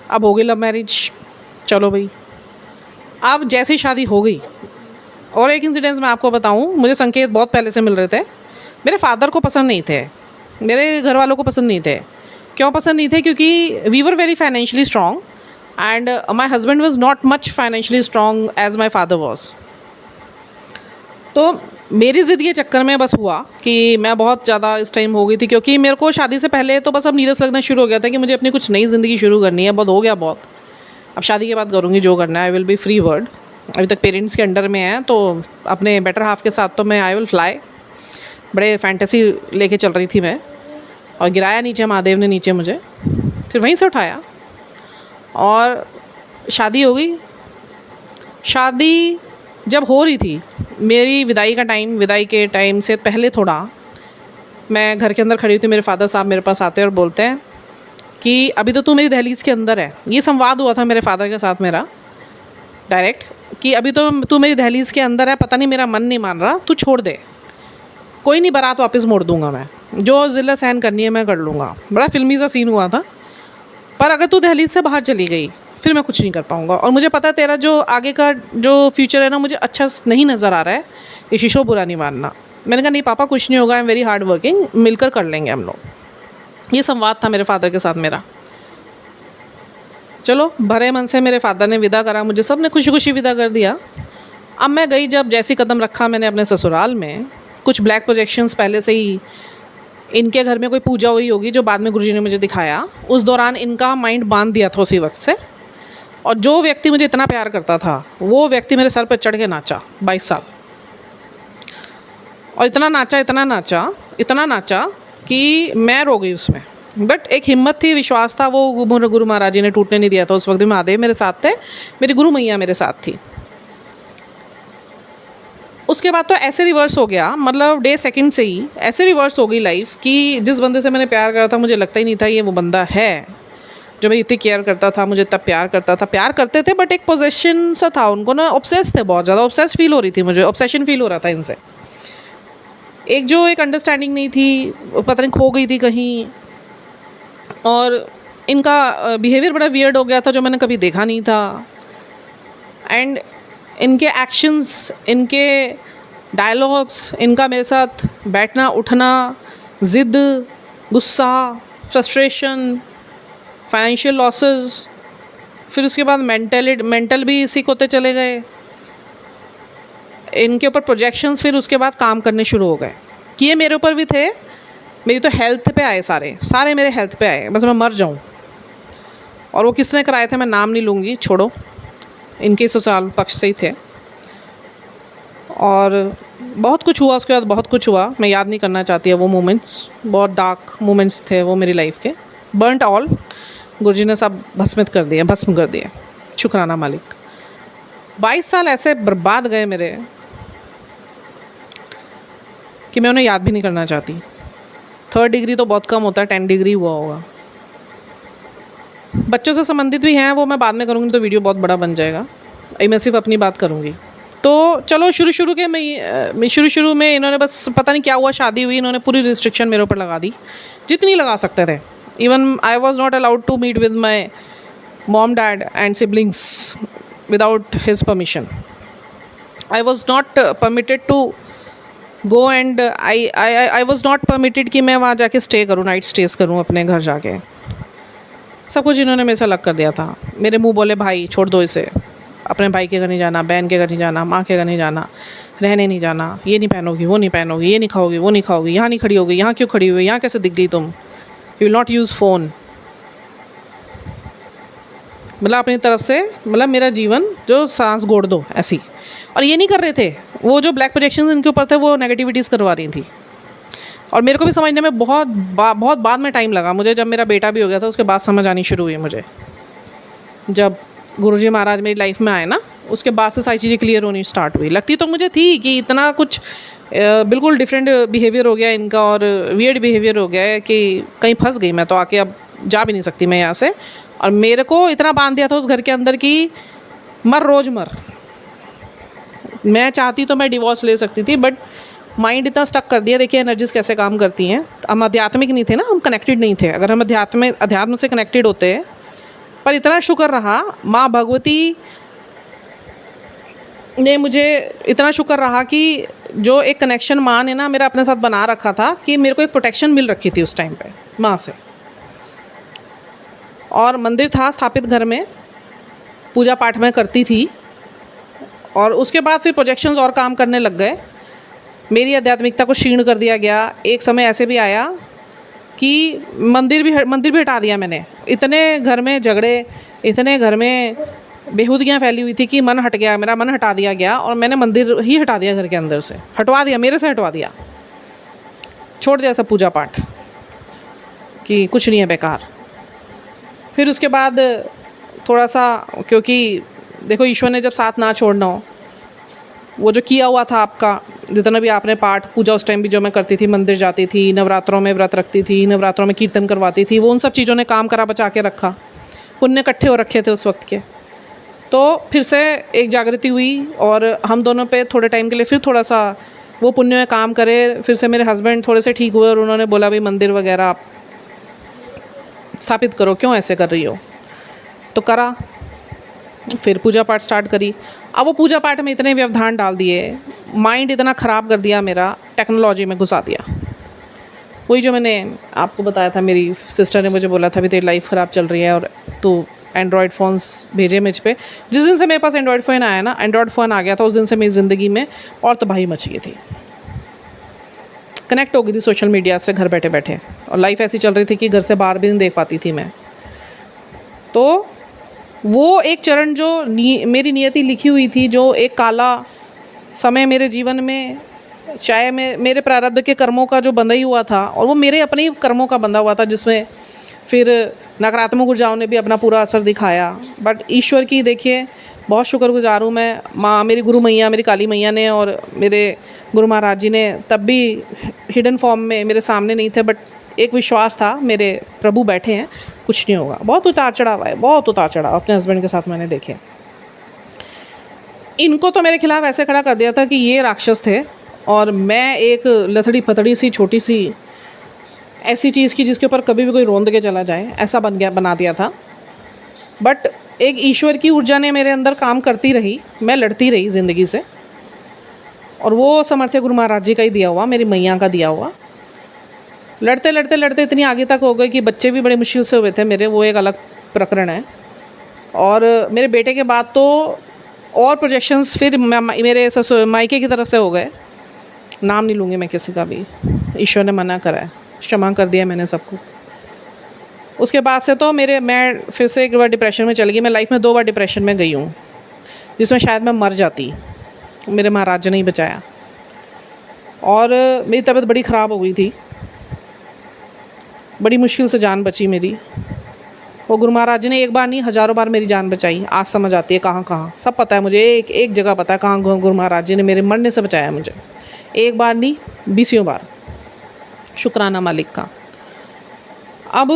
अब हो गई लव मैरिज, चलो भाई। अब जैसी शादी हो गई, और एक इंसिडेंस मैं आपको बताऊं, मुझे संकेत बहुत पहले से मिल रहे थे। मेरे फादर को पसंद नहीं थे, मेरे घर वालों को पसंद नहीं थे। क्यों पसंद नहीं थे? क्योंकि we were very financially strong and my husband was not much financially strong as my father was. तो मेरी ज़िद के चक्कर में बस हुआ कि मैं बहुत ज़्यादा इस टाइम हो गई थी, क्योंकि मेरे को शादी से पहले तो बस अब नीरस लगना शुरू हो गया था कि मुझे अपनी कुछ नई ज़िंदगी शुरू करनी है। बहुत हो गया बहुत, अब शादी के बाद करूँगी जो करना है। I will be free word. अभी तक पेरेंट्स के अंडर में है, तो अपने बेटर हाफ के साथ तो मैं आई विल फ्लाई। बड़े फैंटेसी लेके चल रही थी मैं, और गिराया नीचे महादेव ने, नीचे मुझे, फिर वहीं से उठाया और शादी हो गई। शादी जब हो रही थी, मेरी विदाई के टाइम से पहले थोड़ा, मैं घर के अंदर खड़ी हुई थी। मेरे फादर साहब मेरे पास आते हैं और बोलते हैं कि अभी तो तू मेरी दहलीज़ के अंदर है। ये संवाद हुआ था मेरे फादर के साथ मेरा डायरेक्ट, कि अभी तो तू मेरी दहलीज़ के अंदर है, पता नहीं मेरा मन नहीं मान रहा, तू छोड़ दे, कोई नहीं, बारात वापस मोड़ दूंगा मैं, जो ज़िल्लत सहन करनी है मैं कर लूँगा। बड़ा फिल्मी सा सीन हुआ था। पर अगर तू दहलीज से बाहर चली गई फिर मैं कुछ नहीं कर पाऊँगा, और मुझे पता है तेरा जो आगे का जो फ्यूचर है ना, मुझे अच्छा नहीं नज़र आ रहा है, ये शीशो बुरा नहीं मानना। मैंने कहा नहीं पापा, कुछ नहीं होगा, I am very hard working, मिलकर कर लेंगे हम लोग। ये संवाद था मेरे फादर के साथ मेरा। चलो, भरे मन से मेरे फादर ने विदा करा मुझे, सब ने खुशी खुशी विदा कर दिया। अब मैं गई, जब जैसी कदम रखा मैंने अपने ससुराल में, कुछ ब्लैक प्रोजेक्शंस पहले से ही, इनके घर में कोई पूजा हुई होगी जो बाद में गुरुजी ने मुझे दिखाया, उस दौरान इनका माइंड बांध दिया था उसी वक्त से। और जो व्यक्ति मुझे इतना प्यार करता था वो व्यक्ति मेरे सर पर चढ़ के नाचा 22 साल, और इतना नाचा कि मैं रो गई उसमें। बट एक हिम्मत थी, विश्वास था, वो गुरु महाराज जी ने टूटने नहीं दिया था। उस वक्त भी महादेव मेरे साथ थे, मेरी गुरु मैया मेरे साथ थी। उसके बाद तो ऐसे रिवर्स हो गया, मतलब डे सेकंड से ही ऐसे रिवर्स हो गई लाइफ कि जिस बंदे से मैंने प्यार करा था मुझे लगता ही नहीं था ये वो बंदा है जो मैं इतनी केयर करता था, मुझे तब प्यार करता था। प्यार करते थे बट एक पोजेशन सा था, उनको ना ऑब्सेस थे, बहुत ज़्यादा ऑब्सेस फील हो रही थी मुझे, ऑब्सेशन फील हो रहा था इनसे। एक अंडरस्टैंडिंग नहीं थी, पता नहीं खो गई थी कहीं, और इनका बिहेवियर बड़ा वियर्ड हो गया था जो मैंने कभी देखा नहीं था। एंड इनके एक्शंस, इनके डायलॉग्स, इनका मेरे साथ बैठना उठना, ज़िद, गुस्सा, फ्रस्ट्रेशन, फाइनेंशियल लॉसेस, फिर उसके बाद मेंटल भी सीख होते चले गए। इनके ऊपर प्रोजेक्शंस फिर उसके बाद काम करने शुरू हो गए कि ये मेरे ऊपर भी थे। मेरी तो हेल्थ पे आए, सारे मेरे हेल्थ पे आए, बस मैं मर जाऊं। और वो किसने कराए थे मैं नाम नहीं लूँगी, छोड़ो, इनके ससुराल पक्ष से ही थे। और बहुत कुछ हुआ उसके बाद, बहुत कुछ हुआ, मैं याद नहीं करना चाहती है वो मोमेंट्स। बहुत डार्क मोमेंट्स थे वो मेरी लाइफ के। बर्नट ऑल, गुरुजी ने सब भस्म कर दिए, शुक्राना मालिक। 22 साल ऐसे बर्बाद गए मेरे कि मैं उन्हें याद भी नहीं करना चाहती। 3rd डिग्री तो बहुत कम होता है, 10 डिग्री हुआ होगा। बच्चों से संबंधित भी हैं, वो मैं बाद में करूँगी तो वीडियो बहुत बड़ा बन जाएगा। अभी मैं सिर्फ अपनी बात करूँगी। तो चलो, शुरू में इन्होंने बस पता नहीं क्या हुआ, शादी हुई, इन्होंने पूरी रिस्ट्रिक्शन मेरे ऊपर लगा दी जितनी लगा सकते थे। Even I was not allowed to meet with my mom, dad and siblings without his permission. I was not permitted to go and I was not permitted कि मैं वहाँ जाके स्टे करूँ, नाइट स्टेज करूँ अपने घर जाके। सब कुछ इन्होंने मेरे से अलग कर दिया था। मेरे मुंह बोले भाई छोड़ दो इसे, अपने भाई के घर नहीं जाना, बहन के घर नहीं जाना, माँ के घर नहीं जाना, रहने नहीं जाना, ये नहीं पहनोगी, वो नहीं पहनोगी, ये नहीं खाओगी, वो नहीं खाओगी, यहाँ नहीं खड़ी होगी, यहाँ क्यों खड़ी हुई, यहाँ कैसे दिख गई तुम, you will not use phone. मतलब अपनी तरफ से, मतलब मेरा जीवन जो सांस गोड़ दो ऐसी। और ये नहीं कर रहे थे, वो जो ब्लैक प्रोजेक्शन इनके ऊपर थे वो नेगेटिविटीज़ करवा रही थी। और मेरे को भी समझने में बहुत बाद में टाइम लगा मुझे। जब मेरा बेटा भी हो गया था उसके बाद समझ आनी शुरू हुई मुझे। जब गुरुजी महाराज मेरी लाइफ में आए ना, उसके बाद से सारी चीज़ें क्लियर होनी स्टार्ट हुई। लगती तो मुझे थी कि इतना कुछ बिल्कुल डिफरेंट बिहेवियर हो गया इनका, और वियर्ड बिहेवियर हो गया है कि कहीं फंस गई मैं तो, आके अब जा भी नहीं सकती मैं यहाँ से। और मेरे को इतना बांध दिया था उस घर के अंदर कि मर रोज़ मर। मैं चाहती तो मैं डिवोर्स ले सकती थी, बट माइंड इतना स्टक कर दिया। देखिए एनर्जीज कैसे काम करती हैं। हम आध्यात्मिक नहीं थे ना, हम कनेक्टेड नहीं थे। अगर हम अध्यात्म से कनेक्टेड होते, पर इतना शुक्र रहा माँ भगवती ने मुझे, इतना शुक्र रहा कि जो एक कनेक्शन माँ ने ना मेरा अपने साथ बना रखा था, कि मेरे को एक प्रोटेक्शन मिल रखी थी उस टाइम पे माँ से। और मंदिर था स्थापित घर में, पूजा पाठ मैं करती थी। और उसके बाद फिर प्रोजेक्शंस और काम करने लग गए। मेरी आध्यात्मिकता को क्षीण कर दिया गया। एक समय ऐसे भी आया कि मंदिर भी हटा दिया मैंने। इतने घर में झगड़े, इतने घर में बेहूदगियाँ फैली हुई थी कि मन हट गया, मेरा मन हटा दिया गया और मैंने मंदिर ही हटा दिया घर के अंदर से, हटवा दिया, मेरे से हटवा दिया, छोड़ दिया सब पूजा पाठ कि कुछ नहीं है, बेकार। फिर उसके बाद थोड़ा सा, क्योंकि देखो ईश्वर ने जब साथ ना छोड़ना हो, वो जो किया हुआ था आपका, जितना भी आपने पाठ पूजा उस टाइम भी जो मैं करती थी, मंदिर जाती थी, नवरात्रों में व्रत रखती थी, नवरात्रों में कीर्तन करवाती थी, वो उन सब चीज़ों ने काम करा बचा के रखा, पुण्य इकट्ठे हो रखे थे उस वक्त के। तो फिर से एक जागृति हुई और हम दोनों पे थोड़े टाइम के लिए फिर थोड़ा सा वो पुण्य में काम करे। फिर से मेरे हस्बैंड थोड़े से ठीक हुए और उन्होंने बोला भाई मंदिर वगैरह आप स्थापित करो, क्यों ऐसे कर रही हो। तो करा, फिर पूजा पाठ स्टार्ट करी। अब वो पूजा पाठ में इतने व्यवधान डाल दिए, माइंड इतना ख़राब कर दिया मेरा, टेक्नोलॉजी में घुसा दिया। वही जो मैंने आपको बताया था, मेरी सिस्टर ने मुझे बोला था भी तेरी लाइफ ख़राब चल रही है और तो एंड्रॉयड फ़ोन्स भेजे मुझ पे। जिस दिन से मेरे पास एंड्रॉयड फ़ोन आया ना, एंड्रॉयड फ़ोन आ गया था, उस दिन से मेरी ज़िंदगी में और तबाही मच गई थी। कनेक्ट हो गई थी सोशल मीडिया से घर बैठे बैठे, और लाइफ ऐसी चल रही थी कि घर से बाहर भी नहीं देख पाती थी मैं। तो वो एक चरण जो मेरी नियति लिखी हुई थी, जो एक काला समय मेरे जीवन में, चाहे मेरे प्रारब्ध के कर्मों का जो बंधा ही हुआ था, और वो मेरे अपने ही कर्मों का बंधा हुआ था, जिसमें फिर नकारात्मक ऊर्जाओं ने भी अपना पूरा असर दिखाया। बट ईश्वर की देखिए बहुत शुक्रगुजार हूँ मैं, माँ मेरी गुरु मैया, मेरी काली मैया ने और मेरे गुरु महाराज जी ने तब भी हिडन फॉर्म में मेरे सामने नहीं थे, बट एक विश्वास था मेरे प्रभु बैठे हैं, कुछ नहीं होगा। बहुत उतार चढ़ाव है, बहुत उतार चढ़ाव अपने हस्बैंड के साथ मैंने देखे। इनको तो मेरे खिलाफ ऐसे खड़ा कर दिया था कि ये राक्षस थे और मैं एक लथड़ी फतड़ी सी छोटी सी ऐसी चीज़ की जिसके ऊपर कभी भी कोई रोंद के चला जाए, ऐसा बना दिया था। बट एक ईश्वर की ऊर्जा ने मेरे अंदर काम करती रही, मैं लड़ती रही ज़िंदगी से, और वो सामर्थ्य गुरु महाराज जी का ही दिया हुआ, मेरी मैया का दिया हुआ। लड़ते लड़ते लड़ते इतनी आगे तक हो गए कि बच्चे भी बड़े मुश्किल से हुए थे मेरे, वो एक अलग प्रकरण है। और मेरे बेटे के बाद तो और प्रोजेक्शंस फिर मेरे मायके की तरफ से हो गए। नाम नहीं लूँगी मैं किसी का भी, ईश्वर ने मना करा है, क्षमा कर दिया मैंने सबको। उसके बाद से तो मैं फिर से एक बार डिप्रेशन में चल गई। मैं लाइफ में 2 बार डिप्रेशन में गई हूँ, जिसमें शायद मैं मर जाती, मेरे महाराज ने नहीं बचाया। और मेरी तबीयत बड़ी ख़राब हो गई थी, बड़ी मुश्किल से जान बची मेरी। वो गुरु महाराज जी ने एक बार नहीं हज़ारों बार मेरी जान बचाई। आज समझ आती है कहाँ कहाँ, सब पता है मुझे, एक जगह पता है कहाँ गुरु महाराज जी ने मेरे मरने से बचाया मुझे। एक बार नहीं 20 बार, शुक्राना मालिक का। अब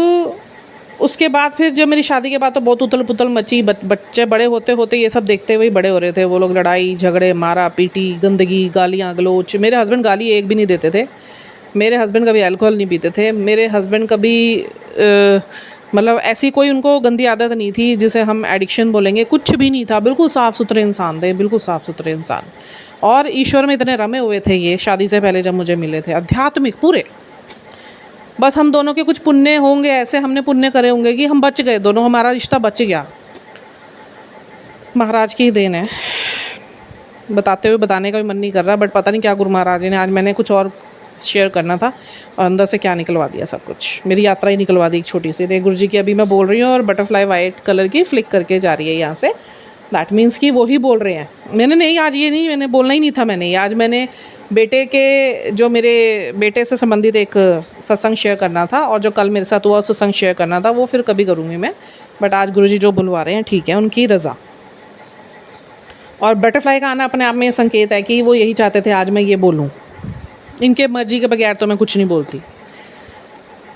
उसके बाद फिर जब मेरी शादी के बाद तो बहुत उथल पुथल मची। बच्चे बड़े होते होते ये सब देखते हुए बड़े हो रहे थे। वो लोग लड़ाई झगड़े, मारा पीटी, गंदगी, गालियाँ गलोच। मेरे हस्बैंड गाली एक भी नहीं देते थे। मेरे हस्बैंड कभी अल्कोहल नहीं पीते थे। मेरे हस्बैंड कभी मतलब ऐसी कोई उनको गंदी आदत नहीं थी जिसे हम एडिक्शन बोलेंगे, कुछ भी नहीं था। बिल्कुल साफ़ सुथरे इंसान थे, बिल्कुल साफ़ सुथरे इंसान। और ईश्वर में इतने रमे हुए थे ये, शादी से पहले जब मुझे मिले थे, आध्यात्मिक पूरे। बस हम दोनों के कुछ पुण्य होंगे, ऐसे हमने पुण्य करे होंगे कि हम बच गए दोनों, हमारा रिश्ता बच गया। महाराज की ही देन है, बताते हुए बताने का भी मन नहीं कर रहा, बट पता नहीं क्या गुरु महाराज ने, आज मैंने कुछ और शेयर करना था और अंदर से क्या निकलवा दिया सब कुछ। मेरी यात्रा ही निकलवा दी एक छोटी सी। देख गुरु जी की अभी मैं बोल रही हूँ और बटरफ्लाई वाइट कलर की फ्लिक करके जा रही है यहाँ से। दैट मीन्स कि वो ही बोल रहे हैं। मैंने नहीं, आज ये नहीं, मैंने बोलना ही नहीं था। मैंने आज बेटे के, जो मेरे बेटे से संबंधित एक सत्संग शेयर करना था, और जो कल मेरे साथ हुआ सत्संग शेयर करना था, वो फिर कभी करूँगी मैं। बट आज गुरुजी जो बुलवा रहे हैं ठीक है, उनकी रज़ा। और बटरफ्लाई का आना अपने आप में ये संकेत है कि वो यही चाहते थे आज मैं ये बोलूँ। इनके मर्जी के बगैर तो मैं कुछ नहीं बोलती।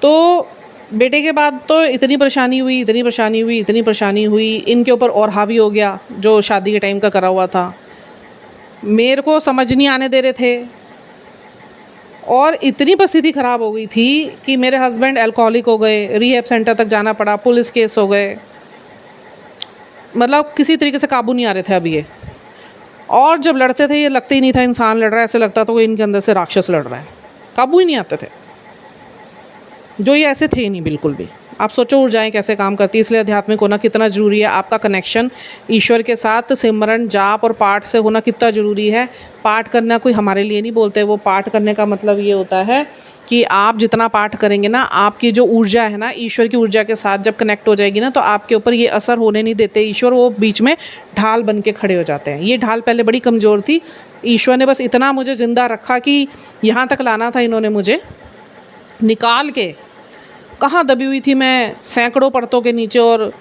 तो बेटे के बाद तो इतनी परेशानी हुई, इनके ऊपर और हावी हो गया जो शादी के टाइम का करा हुआ था। मेरे को समझ नहीं आने दे रहे थे और इतनी परिस्थिति ख़राब हो गई थी कि मेरे हस्बैंड अल्कोहलिक हो गए, रिहैब सेंटर तक जाना पड़ा, पुलिस केस हो गए, मतलब किसी तरीके से काबू नहीं आ रहे थे अब ये। और जब लड़ते थे ये लगता ही नहीं था इंसान लड़ रहा है, ऐसे लगता था वो इनके अंदर से राक्षस लड़ रहा है, काबू ही नहीं आते थे। जो ये ऐसे थे ही नहीं बिल्कुल भी। आप सोचो ऊर्जाएं कैसे काम करती है। इसलिए आध्यात्मिक होना कितना ज़रूरी है, आपका कनेक्शन ईश्वर के साथ सिमरन जाप और पाठ से होना कितना ज़रूरी है। पाठ करना कोई हमारे लिए नहीं बोलते, वो पाठ करने का मतलब ये होता है कि आप जितना पाठ करेंगे ना, आपकी जो ऊर्जा है ना ईश्वर की ऊर्जा के साथ जब कनेक्ट हो जाएगी ना, तो आपके ऊपर ये असर होने नहीं देते ईश्वर, वो बीच में ढाल बन के खड़े हो जाते हैं। ये ढाल पहले बड़ी कमज़ोर थी, ईश्वर ने बस इतना मुझे ज़िंदा रखा कि यहाँ तक लाना था इन्होंने मुझे निकाल के। कहाँ दबी हुई थी मैं सैकड़ों परतों के नीचे, और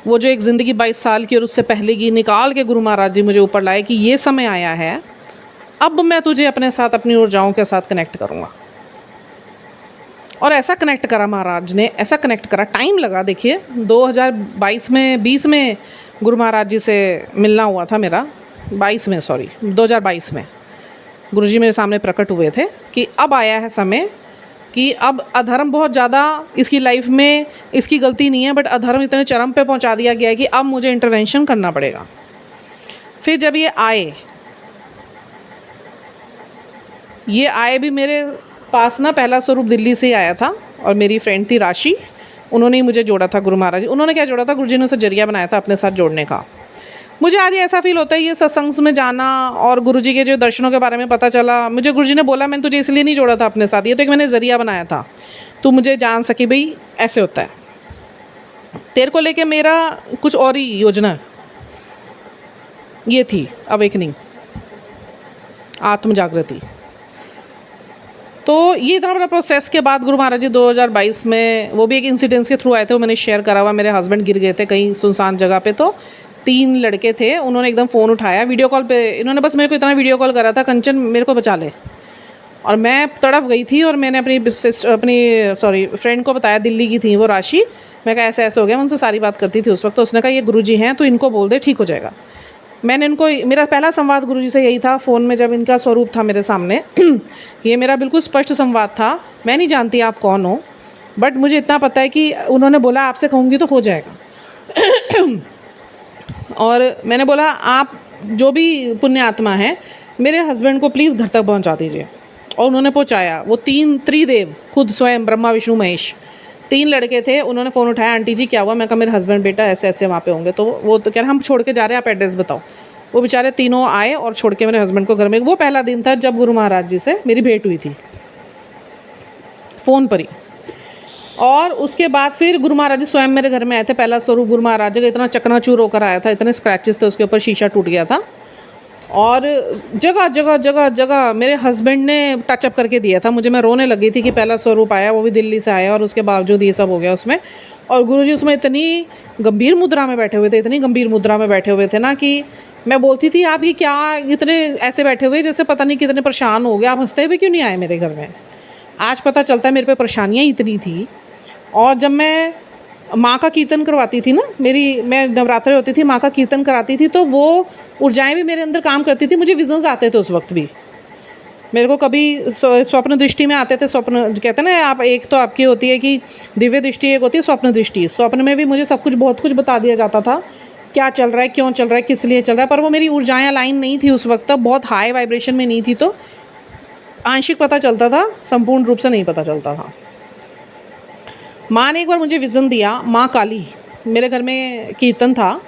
वो जो एक ज़िंदगी 22 साल की और उससे पहले की निकाल के गुरु महाराज जी मुझे ऊपर लाए कि ये समय आया है, अब मैं तुझे अपने साथ अपनी ऊर्जाओं के साथ कनेक्ट करूँगा। और ऐसा कनेक्ट करा महाराज ने, ऐसा कनेक्ट करा, टाइम लगा। देखिए 2020 में गुरु महाराज जी से मिलना हुआ था मेरा, 2022 में गुरु जी मेरे सामने प्रकट हुए थे कि अब आया है समय कि अब अधर्म बहुत ज़्यादा इसकी लाइफ में, इसकी गलती नहीं है, बट अधर्म इतने चरम पे पहुंचा दिया गया है कि अब मुझे इंटरवेंशन करना पड़ेगा। फिर जब ये आए भी मेरे पास ना, पहला स्वरूप दिल्ली से ही आया था और मेरी फ्रेंड थी राशि, उन्होंने ही मुझे जोड़ा था गुरु महाराज जी। उन्होंने क्या जोड़ा था, गुरु जी ने उसे जरिया बनाया था अपने साथ जोड़ने का। मुझे आज ऐसा फील होता है ये सत्संग में जाना और गुरुजी के जो दर्शनों के बारे में पता चला, मुझे गुरुजी ने बोला मैंने तुझे इसलिए नहीं जोड़ा था अपने साथ, ये तो एक मैंने ज़रिया बनाया था, तू मुझे जान सकी भाई ऐसे होता है। तेरे को लेके मेरा कुछ और ही योजना ये थी, अवेकनिंग, आत्म जागृति। तो ये इतना बड़ा प्रोसेस के बाद गुरु महाराज जी 2022 में, वो भी एक इंसिडेंस के थ्रू आए थे, वो मैंने शेयर करा हुआ। मेरे हस्बैंड गिर गए थे कहीं सुनसान जगह पे, तो 3 लड़के थे, उन्होंने एकदम फ़ोन उठाया, वीडियो कॉल पे इन्होंने बस मेरे को इतना वीडियो कॉल करा था, कंचन मेरे को बचा ले। और मैं तड़प गई थी और मैंने अपनी फ्रेंड को बताया, दिल्ली की थी वो राशि, मैं कहा ऐसे ऐसे हो गया, मैं उनसे सारी बात करती थी उस वक्त। तो उसने कहा ये गुरुजी हैं तो इनको बोल दे ठीक हो जाएगा। मैंने इनको, मेरा पहला संवाद गुरुजी से यही था फ़ोन में, जब इनका स्वरूप था मेरे सामने ये मेरा बिल्कुल स्पष्ट संवाद था। मैं नहीं जानती आप कौन हो, बट मुझे इतना पता है कि उन्होंने बोला आपसे कहूँगी तो हो जाएगा और मैंने बोला आप जो भी पुण्य आत्मा है मेरे हस्बैंड को प्लीज़ घर तक पहुंचा दीजिए। और उन्होंने पहुंचाया। वो 3 त्रिदेव खुद स्वयं ब्रह्मा विष्णु महेश 3 लड़के थे। उन्होंने फ़ोन उठाया, आंटी जी क्या हुआ? मैं कहा मेरे हस्बैंड बेटा ऐसे ऐसे वहाँ पे होंगे। तो वो तो कह रहे हम छोड़ के जा रहे हैं, आप एड्रेस बताओ। वो बेचारे तीनों आए और छोड़ के मेरे हस्बैंड को घर में। वो पहला दिन था जब गुरु महाराज जी से मेरी भेंट हुई थी फ़ोन पर ही। और उसके बाद फिर गुरु महाराज जी स्वयं मेरे घर में आए थे। पहला स्वरूप गुरु महाराज जी का इतना चकनाचूर होकर आया था, इतने स्क्रैचेस थे उसके ऊपर, शीशा टूट गया था। और जगह जगह जगह जगह मेरे हस्बैंड ने टचअप करके दिया था मुझे। मैं रोने लगी थी कि पहला स्वरूप आया, वो भी दिल्ली से आया, और उसके बावजूद ये सब हो गया उसमें। और गुरुजी उसमें इतनी गंभीर मुद्रा में बैठे हुए थे, इतनी गंभीर मुद्रा में बैठे हुए थे ना कि मैं बोलती थी आप ये क्या इतने ऐसे बैठे हुए जैसे पता नहीं कितने परेशान हो गए, आप हंसते हुए क्यों नहीं आए मेरे घर में? आज पता चलता है मेरे पे परेशानियाँ इतनी थी। और जब मैं माँ का कीर्तन करवाती थी ना, मैं नवरात्रे होती थी, माँ का कीर्तन कराती थी, तो वो ऊर्जाएं भी मेरे अंदर काम करती थी। मुझे विजन्स आते थे उस वक्त भी। मेरे को कभी स्वप्न दृष्टि में आते थे। स्वप्न कहते हैं ना आप, एक तो आपकी होती है कि दिव्य दृष्टि, एक होती है स्वप्न दृष्टि। स्वप्न में भी मुझे सब कुछ बहुत कुछ बता दिया जाता था, क्या चल रहा है, क्यों चल रहा है, किस लिए चल रहा है। पर वो मेरी ऊर्जाएँ अलाइन नहीं थी उस वक्त, तब बहुत हाई वाइब्रेशन में नहीं थी, तो आंशिक पता चलता था, संपूर्ण रूप से नहीं पता चलता था। माँ ने एक बार मुझे विज़न दिया, माँ काली, मेरे घर में कीर्तन था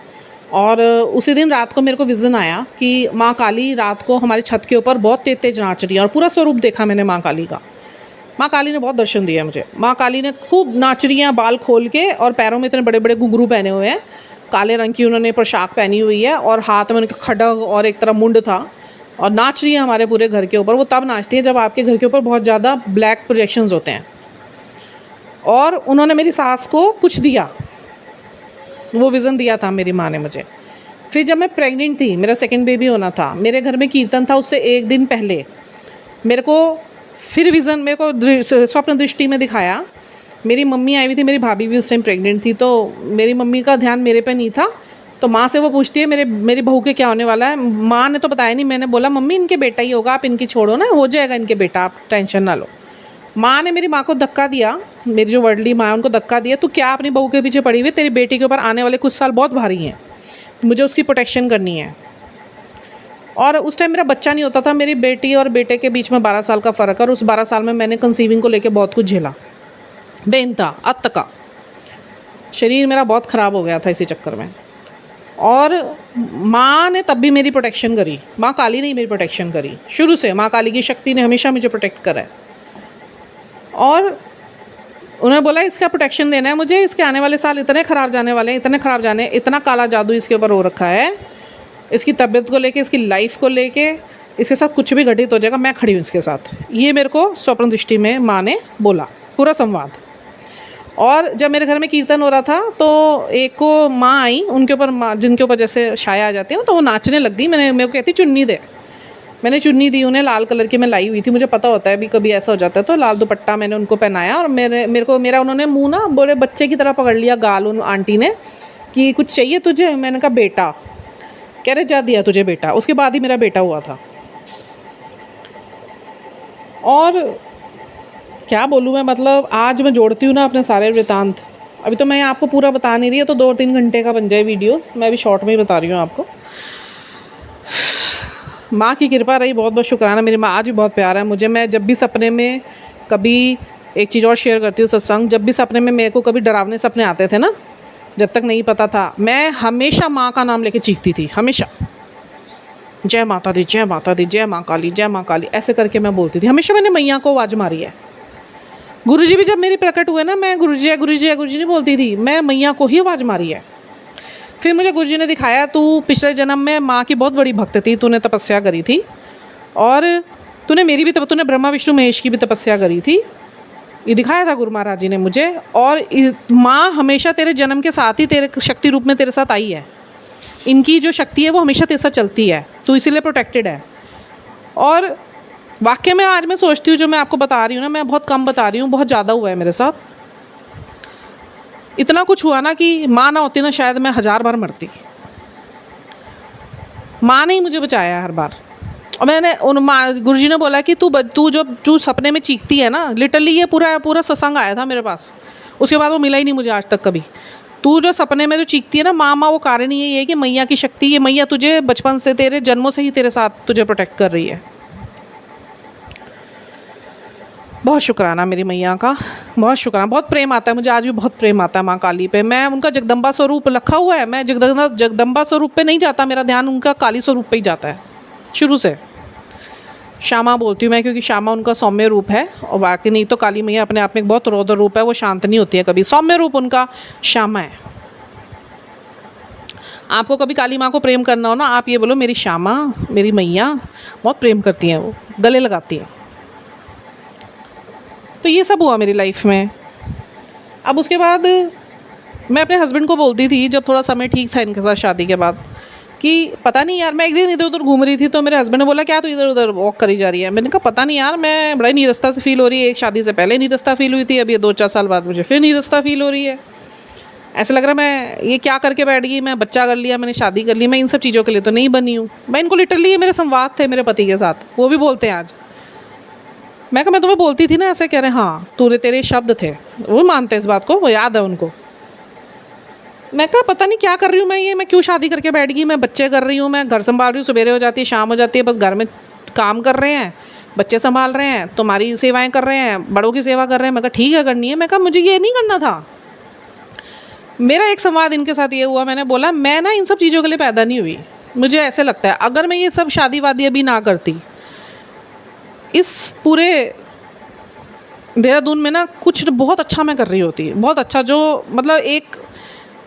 और उसी दिन रात को मेरे को विज़न आया कि माँ काली रात को हमारी छत के ऊपर बहुत तेज तेज नाच रही है। और पूरा स्वरूप देखा मैंने माँ काली का। माँ काली ने बहुत दर्शन दिया मुझे। माँ काली ने खूब नाच रही हैं, बाल खोल के, और पैरों में इतने बड़े बड़े घुंघरू पहने हुए हैं, काले रंग की उन्होंने पोशाक पहनी हुई है, और हाथ में उनका खड्ग और एक तरह मुंड था, और नाच रही है हमारे पूरे घर के ऊपर। वो तब नाचती है जब आपके घर के ऊपर बहुत ज़्यादा ब्लैक प्रोजेक्शंस होते हैं। और उन्होंने मेरी सास को कुछ दिया, वो विज़न दिया था मेरी माँ ने मुझे। फिर जब मैं प्रेग्नेंट थी, मेरा सेकंड बेबी होना था, मेरे घर में कीर्तन था, उससे एक दिन पहले मेरे को फिर विज़न, मेरे को स्वप्न दृष्टि में दिखाया। मेरी मम्मी आई हुई थी, मेरी भाभी भी उस टाइम प्रेग्नेंट थी, तो मेरी मम्मी का ध्यान मेरे पे नहीं था, तो माँ से वो पूछती है मेरी बहू के क्या होने वाला है। माँ ने तो बताया नहीं। मैंने बोला मम्मी इनके बेटा ही होगा, आप इनकी छोड़ो ना, हो जाएगा इनके बेटा, आप टेंशन ना लो। माँ ने मेरी माँ को धक्का दिया, मेरी जो वर्डली माँ है उनको धक्का दिया, तू क्या अपनी बहू के पीछे पड़ी हुई, तेरी बेटी के ऊपर आने वाले कुछ साल बहुत भारी हैं, मुझे उसकी प्रोटेक्शन करनी है। और उस टाइम मेरा बच्चा नहीं होता था, मेरी बेटी और बेटे के बीच में 12 साल का फ़र्क है, और उस 12 साल में मैंने कंसीविंग को लेकर बहुत कुछ झेला, बेइंतहा अत का। शरीर मेरा बहुत ख़राब हो गया था इसी चक्कर में। और माँ ने तब भी मेरी प्रोटेक्शन करी, माँ काली ने मेरी प्रोटेक्शन करी शुरू से। माँ काली की शक्ति ने हमेशा मुझे प्रोटेक्ट करा है। और उन्होंने बोला इसका प्रोटेक्शन देना है मुझे, इसके आने वाले साल इतने ख़राब जाने वाले हैं, इतने ख़राब जाने, इतना काला जादू इसके ऊपर हो रखा है, इसकी तबीयत को लेके, इसकी लाइफ को लेके, इसके साथ कुछ भी घटित हो जाएगा, मैं खड़ी हूँ इसके साथ। ये मेरे को स्वप्न दृष्टि में माँ ने बोला, पूरा संवाद। और जब मेरे घर में कीर्तन हो रहा था तो एक को माँ आई, उनके ऊपर माँ, जिनके ऊपर जैसे छाया आ जाती है ना, तो वो नाचने लग गई। मेरे को कहती चुन्नी दे, मैंने चुन्नी दी उन्हें, लाल कलर की मैं लाई हुई थी, मुझे पता होता है भी कभी ऐसा हो जाता है, तो लाल दुपट्टा मैंने उनको पहनाया। और मेरा उन्होंने मुंह ना बड़े बच्चे की तरह पकड़ लिया, गाल, उन आंटी ने, कि कुछ चाहिए तुझे। मैंने कहा बेटा। कह रहे जा दिया तुझे बेटा। उसके बाद ही मेरा बेटा हुआ था। और क्या बोलूँ मैं, मतलब आज मैं जोड़ती हूँ ना अपने सारे वृतांत। अभी तो मैं आपको पूरा बता नहीं रही है, तो 2-3 घंटे का बन जाए वीडियोस, मैं अभी शॉर्ट में ही बता रही हूँ आपको। माँ की कृपा रही, बहुत बहुत शुक्राना। मेरी माँ आज भी बहुत प्यार है मुझे। मैं जब भी सपने में कभी, एक चीज़ और शेयर करती हूँ सत्संग, जब भी सपने में मेरे को कभी डरावने सपने आते थे ना, जब तक नहीं पता था, मैं हमेशा माँ का नाम लेके चीखती थी, हमेशा। जय माता दी, जय माता दी, जय माँ काली, जय माँ काली, ऐसे करके मैं बोलती थी। हमेशा मैंने मैया को आवाज़ मारी है। गुरुजी भी जब मेरी प्रकट हुए ना, मैं गुरुजी है गुरुजी है गुरुजी नहीं बोलती थी, मैं मैया को ही आवाज़ मारी है। फिर मुझे गुरुजी ने दिखाया, तू पिछले जन्म में माँ की बहुत बड़ी भक्त थी, तूने तपस्या करी थी, और तूने मेरी भी तूने ब्रह्मा विष्णु महेश की भी तपस्या करी थी। ये दिखाया था गुरु महाराज जी ने मुझे। और माँ हमेशा तेरे जन्म के साथ ही तेरे शक्ति रूप में तेरे साथ आई है। इनकी जो शक्ति है वो हमेशा तेरे साथ चलती है, तू इसीलिए प्रोटेक्टेड है। और वाकई में आज मैं सोचती हूँ, जो मैं आपको बता रही हूँ ना, मैं बहुत कम बता रही हूँ, बहुत ज़्यादा हुआ है मेरे साथ। इतना कुछ हुआ ना कि माँ ना होती ना, शायद मैं 1000 बार मरती। माँ ने ही मुझे बचाया हर बार। और मैंने गुरुजी ने बोला कि तू सपने में चीखती है ना, लिटरली ये पूरा सत्संग आया था मेरे पास। उसके बाद वो मिला ही नहीं मुझे आज तक कभी। तू जो सपने में जो चीखती है ना, माँ वो कारण ही ये है कि मैया की शक्ति, ये मैया तुझे बचपन से, तेरे जन्मों से ही तेरे साथ तुझे प्रोटेक्ट कर रही है। बहुत शुक्राना मेरी मैया का, बहुत शुक्राना। बहुत प्रेम आता है मुझे, आज भी बहुत प्रेम आता है माँ काली पे। मैं उनका जगदम्बा स्वरूप रखा हुआ है, मैं जगदम्बा स्वरूप पे नहीं जाता मेरा ध्यान, उनका काली स्वरूप पे ही जाता है शुरू से। श्यामा बोलती हूँ मैं, क्योंकि श्यामा उनका सौम्य रूप है, और बाकी नहीं तो काली मैया अपने आप में एक बहुत रौद्र रूप है, वो शांत नहीं होती है कभी। सौम्य रूप उनका श्यामा है। आपको कभी काली माँ को प्रेम करना हो ना, आप ये बोलो मेरी श्यामा, मेरी मैया बहुत प्रेम करती हैं, वो गले लगाती हैं। तो ये सब हुआ मेरी लाइफ में। अब उसके बाद मैं अपने हस्बैंड को बोलती थी, जब थोड़ा समय ठीक था इनके साथ शादी के बाद, कि पता नहीं यार, मैं एक दिन इधर उधर घूम रही थी, तो मेरे हस्बैंड ने बोला क्या तू इधर उधर वॉक करी जा रही है। मैंने कहा पता नहीं यार, मैं बड़ा नीरसता से फील हो रही है। एक शादी से पहले नीरसता फील हुई थी, अब ये 2-4 साल बाद मुझे फिर नीरसता फील हो रही है। ऐसा लग रहा मैं ये क्या करके बैठ गई, मैं बच्चा कर लिया, मैंने शादी कर ली, मैं इन सब चीज़ों के लिए तो नहीं बनी हूँ। मैं इनको लिटरली, ये मेरे संवाद थे मेरे पति के साथ, वो भी बोलते हैं आज। मैं कहा मैं तुम्हें बोलती थी ना ऐसे, कह रहे हाँ तेरे शब्द थे, वो मानते इस बात को, वो याद है उनको। मैं कहा पता नहीं क्या कर रही हूँ मैं क्यों शादी करके बैठ गई, मैं बच्चे कर रही हूँ, मैं घर संभाल रही हूँ, सवेरे हो जाती है शाम हो जाती है, बस घर में काम कर रहे हैं, बच्चे संभाल रहे हैं, तुम्हारी सेवाएं कर रहे हैं, बड़ों की सेवा कर रहे हैं। मैं कहा ठीक है करनी है। मैं कहा मुझे ये नहीं करना था। मेरा एक संवाद इनके साथ ये हुआ, मैंने बोला मैं ना इन सब चीज़ों के लिए पैदा नहीं हुई। मुझे ऐसे लगता है अगर मैं ये सब शादी वादी अभी ना करती, इस पूरे देहरादून में ना कुछ बहुत अच्छा मैं कर रही होती, बहुत अच्छा, जो मतलब एक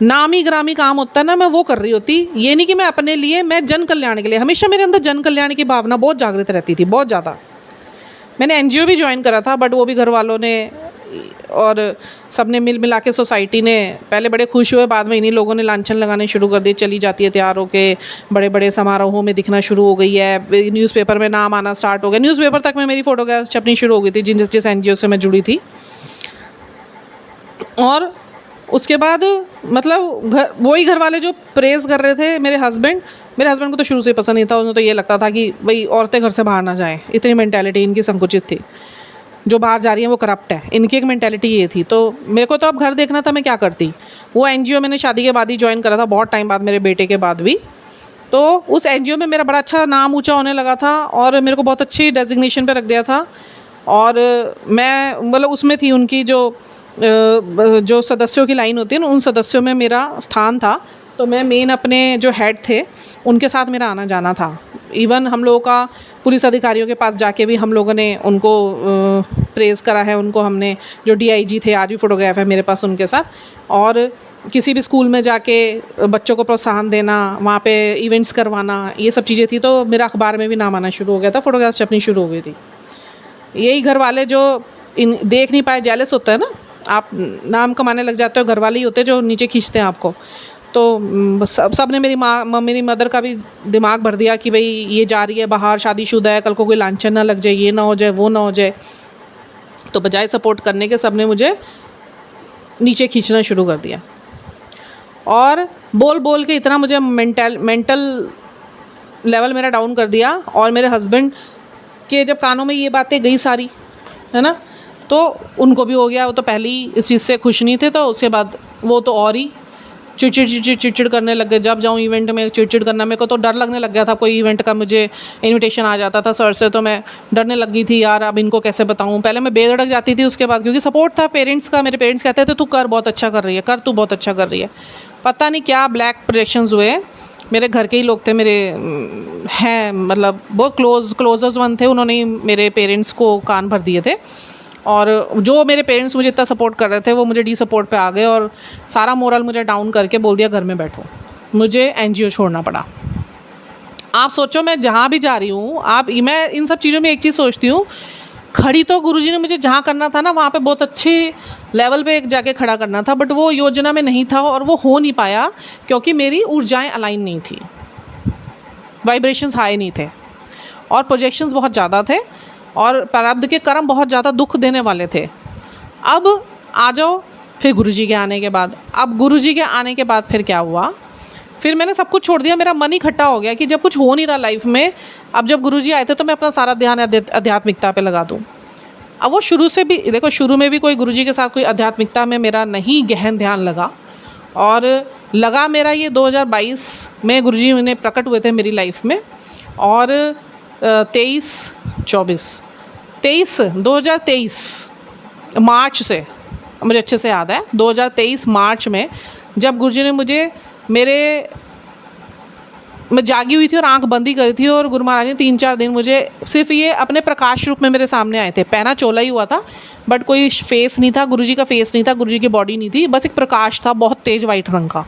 नामी ग्रामी काम होता है ना, मैं वो कर रही होती। ये नहीं कि मैं अपने लिए, मैं जन कल्याण के लिए, हमेशा मेरे अंदर जन कल्याण की भावना बहुत जागृत रहती थी, बहुत ज़्यादा। मैंने एनजीओ भी ज्वाइन करा था, बट वो भी घर वालों ने और सब ने मिला के, सोसाइटी ने पहले बड़े खुश हुए, बाद में इन्हीं लोगों ने लांछन लगाने शुरू कर दिए। चली जाती है तैयार होके, बड़े बड़े समारोहों में दिखना शुरू हो गई है, न्यूज़पेपर में नाम आना स्टार्ट हो गया, न्यूज़पेपर तक में मेरी फोटोग्राफ छपनी शुरू हो गई थी जिस एनजीओ से मैं जुड़ी थी। और उसके बाद मतलब वही घर वाले जो प्रेज़ कर रहे थे मेरे हस्बैंड को तो शुरू से पसंद नहीं था। उन्हें तो ये लगता था कि भाई औरतें घर से बाहर ना जाएं, इतनी मेंटालिटी इनकी संकुचित थी, जो बाहर जा रही है वो करप्ट है, इनकी एक मेंटालिटी ये थी। तो मेरे को तो अब घर देखना था, मैं क्या करती। वो एनजीओ मैंने शादी के बाद ही ज्वाइन करा था, बहुत टाइम बाद, मेरे बेटे के बाद भी। तो उस एनजीओ में मेरा बड़ा अच्छा नाम ऊंचा होने लगा था और मेरे को बहुत अच्छी डेजिग्नेशन पे रख दिया था। और मैं मतलब उसमें थी, उनकी जो सदस्यों की लाइन होती है ना, उन सदस्यों में मेरा स्थान था। तो मैं मेन अपने जो हेड थे उनके साथ मेरा आना जाना था। इवन हम लोगों का पुलिस अधिकारियों के पास जाके भी हम लोगों ने उनको प्रेज़ करा है। उनको हमने, जो डीआईजी थे, आज भी फ़ोटोग्राफ है मेरे पास उनके साथ। और किसी भी स्कूल में जाके बच्चों को प्रोत्साहन देना, वहाँ पे इवेंट्स करवाना, ये सब चीज़ें थी। तो मेरा अखबार में भी नाम आना शुरू हो गया था, फ़ोटोग्राफ छपनी शुरू हो गई थी। यही घर वाले जो इन देख नहीं पाए, जेलस होता है ना, आप नाम कमाने लग जाते हो, घर वाले ही होते हैं जो नीचे खींचते हैं आपको। तो सब ने मेरी मदर का भी दिमाग भर दिया कि भाई ये जा रही है बाहर, शादीशुदा है, कल को कोई लांछन ना लग जाए, ये ना हो जाए, वो ना हो जाए। तो बजाय सपोर्ट करने के सब ने मुझे नीचे खींचना शुरू कर दिया और बोल बोल के इतना मुझे मेंटल लेवल मेरा डाउन कर दिया। और मेरे हस्बैंड के जब कानों में ये बातें गई सारी, है ना, तो उनको भी हो गया। वो तो पहले ही इस चीज़ से खुश नहीं थे, तो उसके बाद वो तो और ही चिड़चिड़ करने लग गए। जब जाऊँ इवेंट में चिड़चिड़ करना, मेरे को तो डर लगने लग गया था। कोई इवेंट का मुझे इनविटेशन आ जाता था सर से, तो मैं डरने लग गई थी, यार अब इनको कैसे बताऊँ। पहले मैं बेधड़क जाती थी, उसके बाद क्योंकि सपोर्ट था पेरेंट्स का, मेरे पेरेंट्स कहते थे तू कर, बहुत अच्छा कर रही है, कर, तू बहुत अच्छा कर रही है। पता नहीं क्या ब्लैक प्रोजेक्शंस हुए। मेरे घर के ही लोग थे, मेरे हैं मतलब बहुत क्लोजर्स वन थे, उन्होंने ही मेरे पेरेंट्स को कान भर दिए थे। और जो मेरे पेरेंट्स मुझे इतना सपोर्ट कर रहे थे, वो मुझे डी सपोर्ट पे आ गए और सारा मोरल मुझे डाउन करके बोल दिया घर में बैठो। मुझे एनजीओ छोड़ना पड़ा। आप सोचो, मैं जहाँ भी जा रही हूँ, मैं इन सब चीज़ों में एक चीज़ सोचती हूँ, खड़ी तो गुरुजी ने मुझे जहाँ करना था ना, वहाँ पे बहुत अच्छे लेवल पे एक जाके खड़ा करना था, बट वो योजना में नहीं था और वो हो नहीं पाया क्योंकि मेरी ऊर्जाएं अलाइन नहीं थी, वाइब्रेशंस हाई नहीं थे और प्रोजेक्शंस बहुत ज़्यादा थे और प्रारब्ध के कर्म बहुत ज़्यादा दुख देने वाले थे। अब आ जाओ फिर गुरुजी के आने के बाद। अब गुरुजी के आने के बाद फिर क्या हुआ, फिर मैंने सब कुछ छोड़ दिया। मेरा मन इकट्ठा हो गया कि जब कुछ हो नहीं रहा लाइफ में, अब जब गुरुजी आए थे तो मैं अपना सारा ध्यान आध्यात्मिकता पे लगा दूँ। अब वो शुरू से भी देखो, शुरू में भी कोई गुरुजी के साथ कोई आध्यात्मिकता में मेरा नहीं गहन ध्यान लगा। और लगा मेरा ये 2022 में गुरुजी ने प्रकट हुए थे मेरी लाइफ में। और 2023 मार्च से, मुझे अच्छे से याद है, 2023 मार्च में जब गुरुजी ने मुझे मैं जागी हुई थी और आंख बंदी करी थी और गुरु महाराज ने 3-4 दिन मुझे सिर्फ ये अपने प्रकाश रूप में मेरे सामने आए थे। पहना चोला ही हुआ था बट कोई फेस नहीं था, गुरुजी का फेस नहीं था, गुरुजी की बॉडी नहीं थी, बस एक प्रकाश था, बहुत तेज वाइट रंग का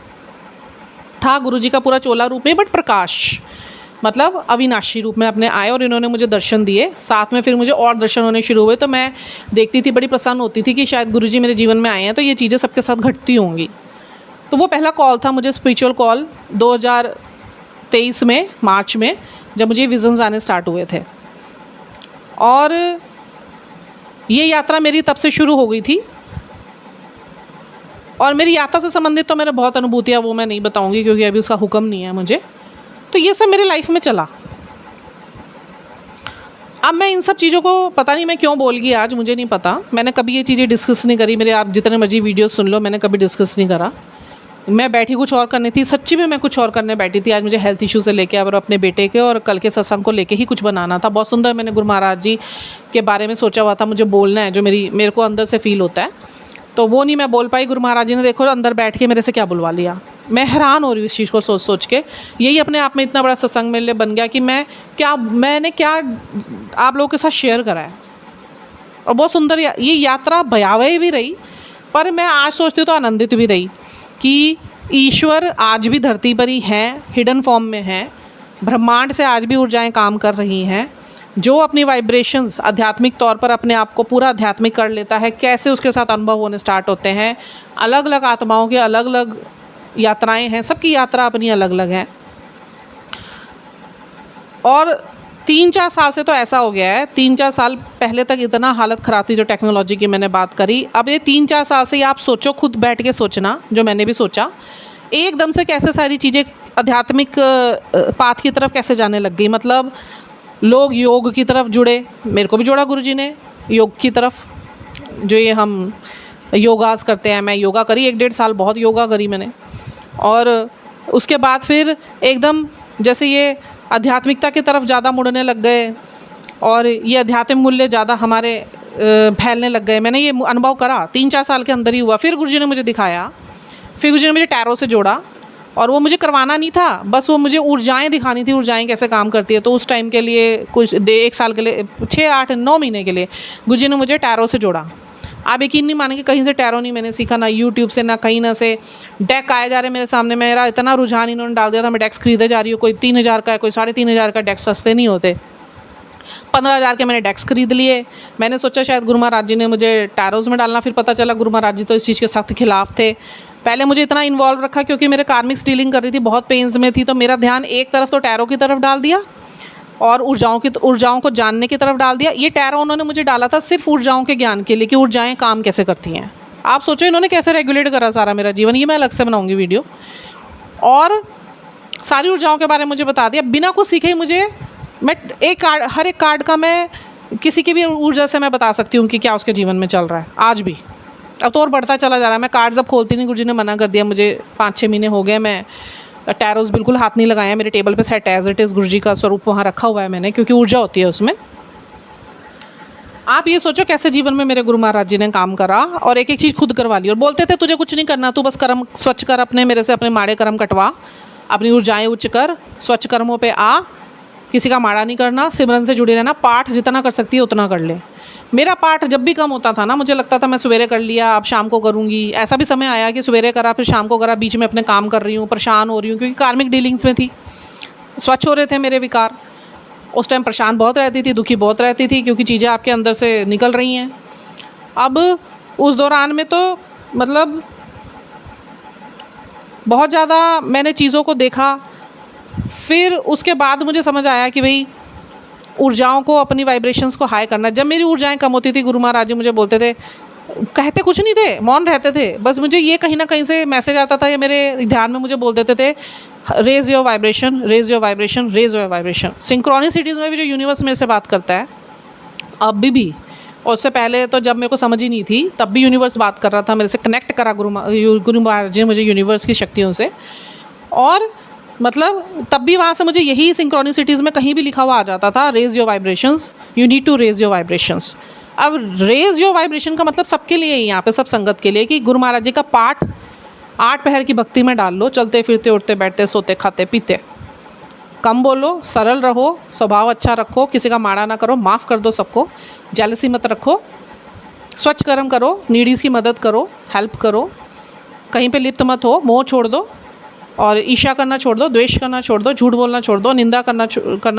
था। गुरुजी का पूरा चोला रूप नहीं बट प्रकाश, मतलब अविनाशी रूप में अपने आए और इन्होंने मुझे दर्शन दिए। साथ में फिर मुझे और दर्शन होने शुरू हुए, तो मैं देखती थी, बड़ी प्रसन्न होती थी कि शायद गुरुजी मेरे जीवन में आए हैं, तो ये चीज़ें सबके साथ घटती होंगी। तो वो पहला कॉल था मुझे, स्पिरिचुअल कॉल 2023 में मार्च में, जब मुझे विजन्स आने स्टार्ट हुए थे। और ये यात्रा मेरी तब से शुरू हो गई थी। और मेरी यात्रा से संबंधित तो मेरे बहुत अनुभूतियाँ, वो मैं नहीं बताऊँगी क्योंकि अभी उसका हुक्म नहीं है मुझे। तो ये सब मेरे लाइफ में चला। अब मैं इन सब चीज़ों को पता नहीं मैं क्यों बोल गई आज, मुझे नहीं पता। मैंने कभी ये चीज़ें डिस्कस नहीं करी, मेरे आप जितने मर्जी वीडियो सुन लो, मैंने कभी डिस्कस नहीं करा। मैं बैठी कुछ और करनी थी, सच्ची में मैं कुछ और करने बैठी थी। आज मुझे हेल्थ इशू से लेके और अपने बेटे के और कल के सत्संग को लेके ही कुछ बनाना था। बहुत सुंदर मैंने गुरु महाराज जी के बारे में सोचा हुआ था, मुझे बोलना है जो मेरे को अंदर से फील होता है, तो वो नहीं मैं बोल पाई। गुरु महाराज जी ने देखो अंदर बैठ के मेरे से क्या बुलवा लिया। मैं हैरान हो रही हूँ इस चीज़ को सोच के। यही अपने आप में इतना बड़ा सत्संग मेरे लिए बन गया कि मैंने क्या आप लोगों के साथ शेयर करा है। और बहुत सुंदर ये यात्रा भयावह भी रही, पर मैं आज सोचती हूँ तो आनंदित भी रही कि ईश्वर आज भी धरती पर ही हैं, हिडन फॉर्म में हैं। ब्रह्मांड से आज भी ऊर्जाएं काम कर रही हैं। जो अपनी वाइब्रेशंस आध्यात्मिक तौर पर अपने आप को पूरा आध्यात्मिक कर लेता है, कैसे उसके साथ अनुभव होने स्टार्ट होते हैं। अलग अलग आत्माओं की अलग अलग यात्राएं हैं, सबकी यात्रा अपनी अलग अलग है। और 3-4 साल से तो ऐसा हो गया है, 3-4 साल पहले तक इतना हालत ख़राब थी जो टेक्नोलॉजी की मैंने बात करी, अब ये 3-4 साल से आप सोचो, खुद बैठ के सोचना, जो मैंने भी सोचा, एकदम से कैसे सारी चीज़ें आध्यात्मिक पाथ की तरफ कैसे जाने लग गई। मतलब लोग योग की तरफ जुड़े, मेरे को भी जोड़ा गुरुजी ने योग की तरफ, जो ये हम योगास करते हैं, मैं योगा करी 1-1.5 साल, बहुत योगा करी मैंने। और उसके बाद फिर एकदम जैसे ये आध्यात्मिकता की तरफ ज़्यादा मुड़ने लग गए और ये आध्यात्मिक मूल्य ज़्यादा हमारे फैलने लग गए। मैंने ये अनुभव करा 3-4 साल के अंदर ही हुआ। फिर गुरुजी ने मुझे दिखाया, फिर गुरुजी ने मुझे टैरो से जोड़ा, और वो मुझे करवाना नहीं था, बस वो मुझे ऊर्जाएं दिखानी थी, ऊर्जाएं कैसे काम करती है। तो उस टाइम के लिए कुछ 1 साल के लिए 6-8-9 महीने के लिए गुरुजी ने मुझे टैरो से जोड़ा। आप यकीन नहीं मानेंगे, कहीं से टैरो नहीं मैंने सीखा, ना यूट्यूब से, ना कहीं ना से। डेक आए जा रहे मेरे सामने, मेरा इतना रुझान इन्होंने डाल दिया था, मैं डेक्स खरीदे जा रही हूँ, कोई 3,000 का है, कोई 3,500 का। डेक्स सस्ते नहीं होते। 15,000 के मैंने डेक्स खरीद लिए। मैंने सोचा शायद गुरु महाराज जी ने मुझे टैरोज़ में डालना, फिर पता चला गुरु महाराज जी तो इस चीज़ के सख्त खिलाफ थे। पहले मुझे इतना इन्वॉल्व रखा क्योंकि मेरे कार्मिक्स डीलिंग कर रही थी, बहुत पेन्स में थी, तो मेरा ध्यान एक तरफ तो टैरो की तरफ डाल दिया और ऊर्जाओं को जानने की तरफ डाल दिया। ये टैरो उन्होंने मुझे डाला था सिर्फ ऊर्जाओं के ज्ञान के लिए कि ऊर्जाएं काम कैसे करती हैं। आप सोचो इन्होंने कैसे रेगुलेट करा सारा मेरा जीवन, ये मैं अलग से बनाऊंगी वीडियो। और सारी ऊर्जाओं के बारे में मुझे बता दिया बिना कुछ सीखे ही। मुझे मैं हर एक कार्ड का मैं किसी की भी ऊर्जा से मैं बता सकती हूँ कि क्या उसके जीवन में चल रहा है आज भी। अब तो और बढ़ता चला जा रहा है। मैं कार्ड्स अब खोलती नहीं, गुरुजी ने मना कर दिया मुझे। 5-6 महीने हो गए मैं टैरोस बिल्कुल हाथ नहीं लगाया। मेरे टेबल पे सेट एज इट इज़ गुरुजी का स्वरूप वहाँ रखा हुआ है मैंने, क्योंकि ऊर्जा होती है उसमें। आप ये सोचो कैसे जीवन में मेरे गुरु महाराज जी ने काम करा और एक एक चीज़ खुद करवा ली। और बोलते थे तुझे कुछ नहीं करना, तू बस कर्म स्वच्छ कर, अपने मेरे से अपने माड़े कर्म कटवा, अपनी ऊर्जाएं उच्च कर, स्वच्छ कर्मों पे आ, किसी का माड़ा नहीं करना, सिमरन से जुड़े रहना, पाठ जितना कर सकती है उतना कर ले। मेरा पाठ जब भी कम होता था ना, मुझे लगता था मैं सवेरे कर लिया, अब शाम को करूँगी। ऐसा भी समय आया कि सवेरे करा फिर शाम को करा, बीच में अपने काम कर रही हूँ, परेशान हो रही हूँ क्योंकि कार्मिक डीलिंग्स में थी। स्वच्छ हो रहे थे मेरे विकार। उस टाइम परेशान बहुत रहती थी, दुखी बहुत रहती थी, क्योंकि चीज़ें आपके अंदर से निकल रही हैं। अब उस दौरान में तो मतलब बहुत ज़्यादा मैंने चीज़ों को देखा। फिर उसके बाद मुझे समझ आया कि भाई ऊर्जाओं को, अपनी वाइब्रेशंस को हाई करना। जब मेरी ऊर्जाएं कम होती थी, गुरु महाराज जी मुझे बोलते थे, कहते कुछ नहीं थे, मौन रहते थे, बस मुझे ये कहीं ना कहीं से मैसेज आता था, या मेरे ध्यान में मुझे बोल देते थे, raise your vibration, raise your vibration, raise your vibration. Synchronicities में भी जो यूनिवर्स मेरे से बात करता है अभी भी, और उससे पहले तो जब मेरे को समझ ही नहीं थी तब भी यूनिवर्स बात कर रहा था मेरे से, कनेक्ट करा गुरु महाराज जी ने मुझे यूनिवर्स की शक्तियों से। और मतलब तब भी वहाँ से मुझे यही सिंक्रोनिसिटीज़ में कहीं भी लिखा हुआ आ जाता था, raise your vibrations, you need to raise your vibrations. अब रेज योर वाइब्रेशन का मतलब सबके लिए ही, यहाँ पे सब संगत के लिए, कि गुरु महाराज जी का पाठ 8 पहर की भक्ति में डाल लो, चलते फिरते उठते बैठते सोते खाते पीते। कम बोलो, सरल रहो, स्वभाव अच्छा रखो, किसी का माड़ा ना करो, माफ़ कर दो सबको, जेलसी मत रखो, स्वच्छ कर्म करो, नीडीज़ की मदद करो, हेल्प करो, कहीं पे लिप्त मत हो, मोह छोड़ दो और ईर्ष्या करना छोड़ दो, द्वेष करना छोड़ दो, झूठ बोलना छोड़ दो, निंदा करना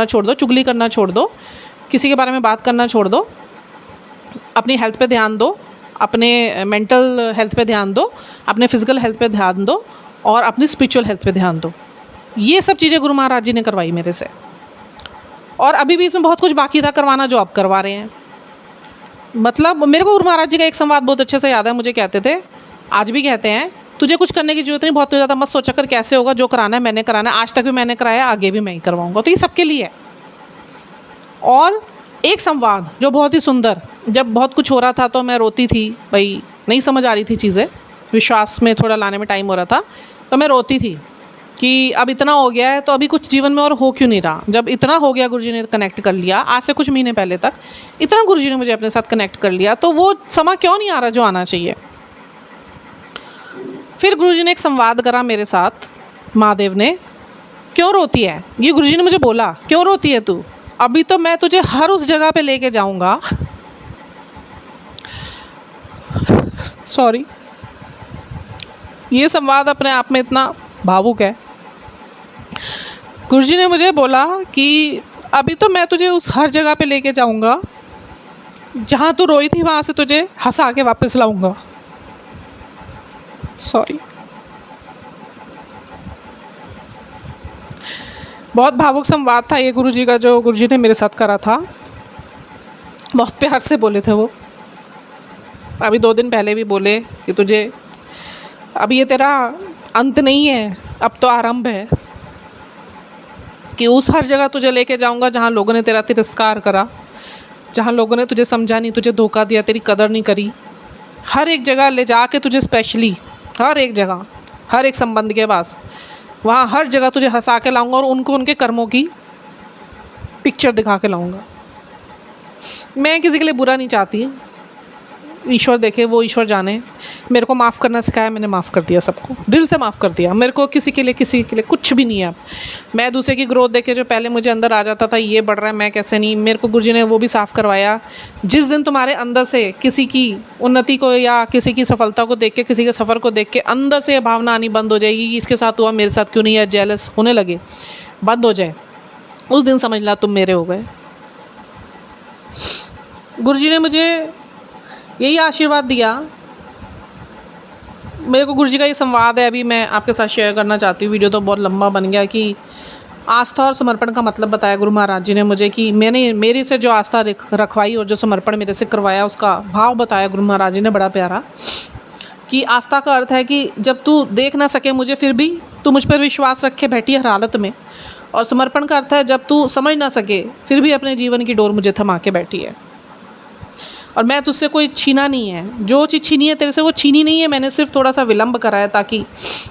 छोड़ दो, चुगली करना छोड़ दो, किसी के बारे में बात करना छोड़ दो, अपनी हेल्थ पे ध्यान दो, अपने मेंटल हेल्थ पे ध्यान दो, अपने फिजिकल हेल्थ पे ध्यान दो और अपनी स्पिरिचुअल हेल्थ पे ध्यान दो। ये सब चीज़ें गुरु महाराज जी ने करवाई मेरे से। और अभी भी इसमें बहुत कुछ बाकी था करवाना जो आप करवा रहे हैं। मतलब मेरे को गुरु महाराज जी का एक संवाद बहुत अच्छे से याद है। मुझे कहते थे, आज भी कहते हैं, तुझे कुछ करने की जरूरत नहीं, बहुत ज़्यादा मत सोचा कर कैसे होगा, जो कराना है मैंने कराना है, आज तक भी मैंने कराया, आगे भी मैं ही करवाऊँगा। तो ये सबके लिए है। और एक संवाद जो बहुत ही सुंदर, जब बहुत कुछ हो रहा था तो मैं रोती थी, भाई नहीं समझ आ रही थी चीज़ें, विश्वास में थोड़ा लाने में टाइम हो रहा था, तो मैं रोती थी कि अब इतना हो गया है तो अभी कुछ जीवन में और हो क्यों नहीं रहा। जब इतना हो गया, गुरुजी ने कनेक्ट कर लिया, आज से कुछ महीने पहले तक इतना गुरुजी ने मुझे अपने साथ कनेक्ट कर लिया, तो वो समा क्यों नहीं आ रहा जो आना चाहिए। फिर गुरुजी ने एक संवाद करा मेरे साथ, महादेव ने, क्यों रोती है, ये गुरुजी ने मुझे बोला, क्यों रोती है तू, अभी तो मैं तुझे हर उस जगह पे लेके जाऊंगा। सॉरी, ये संवाद अपने आप में इतना भावुक है। गुरुजी ने मुझे बोला कि अभी तो मैं तुझे उस हर जगह पे लेके जाऊंगा जहाँ तू रोई थी, वहाँ से तुझे हंसा के वापस लाऊंगा। सॉरी। बहुत भावुक संवाद था ये गुरुजी का, जो गुरुजी ने मेरे साथ करा था। बहुत प्यार से बोले थे वो। अभी 2 दिन पहले भी बोले कि तुझे अब ये तेरा अंत नहीं है, अब तो आरंभ है, कि उस हर जगह तुझे लेके जाऊंगा जहाँ लोगों ने तेरा तिरस्कार करा, जहाँ लोगों ने तुझे समझा नहीं, तुझे धोखा दिया, तेरी कदर नहीं करी। हर एक जगह ले जा के तुझे स्पेशली, हर एक जगह, हर एक संबंध के पास, वहाँ हर जगह तुझे हंसा के लाऊंगा और उनको उनके कर्मों की पिक्चर दिखा के लाऊंगा। मैं किसी के लिए बुरा नहीं चाहती, ईश्वर देखे, वो ईश्वर जाने। मेरे को माफ़ करना सिखाया, मैंने माफ़ कर दिया सबको, दिल से माफ़ कर दिया। मेरे को किसी के लिए कुछ भी नहीं है अब। मैं दूसरे की ग्रोथ देख के जो पहले मुझे अंदर आ जाता था, ये बढ़ रहा है, मैं कैसे नहीं, मेरे को गुरुजी ने वो भी साफ़ करवाया। जिस दिन तुम्हारे अंदर से किसी की उन्नति को या किसी की सफलता को देख के, किसी के सफ़र को देख के अंदर से ये भावना आनी बंद हो जाएगी कि इसके साथ हुआ, मेरे साथ क्यों नहीं है, जेलस होने लगे, बंद हो जाए, उस दिन समझ ला तुम मेरे हो गए। गुरुजी ने मुझे यही आशीर्वाद दिया। मेरे को गुरुजी का ये संवाद है, अभी मैं आपके साथ शेयर करना चाहती हूँ। वीडियो तो बहुत लंबा बन गया। कि आस्था और समर्पण का मतलब बताया गुरु महाराज जी ने मुझे, कि मैंने मेरे से जो आस्था रखवाई और जो समर्पण मेरे से करवाया, उसका भाव बताया गुरु महाराज जी ने, बड़ा प्यारा। कि आस्था का अर्थ है कि जब तू देख ना सके मुझे, फिर भी तू मुझ पर विश्वास रखे बैठी हर हालत में। और समर्पण का अर्थ है जब तू समझ ना सके, फिर भी अपने जीवन की डोर मुझे थमा के बैठी है। और मैं तुझसे कोई छीना नहीं है, जो चीज़ छीनी है तेरे से वो छीनी नहीं है, मैंने सिर्फ थोड़ा सा विलम्ब करा है ताकि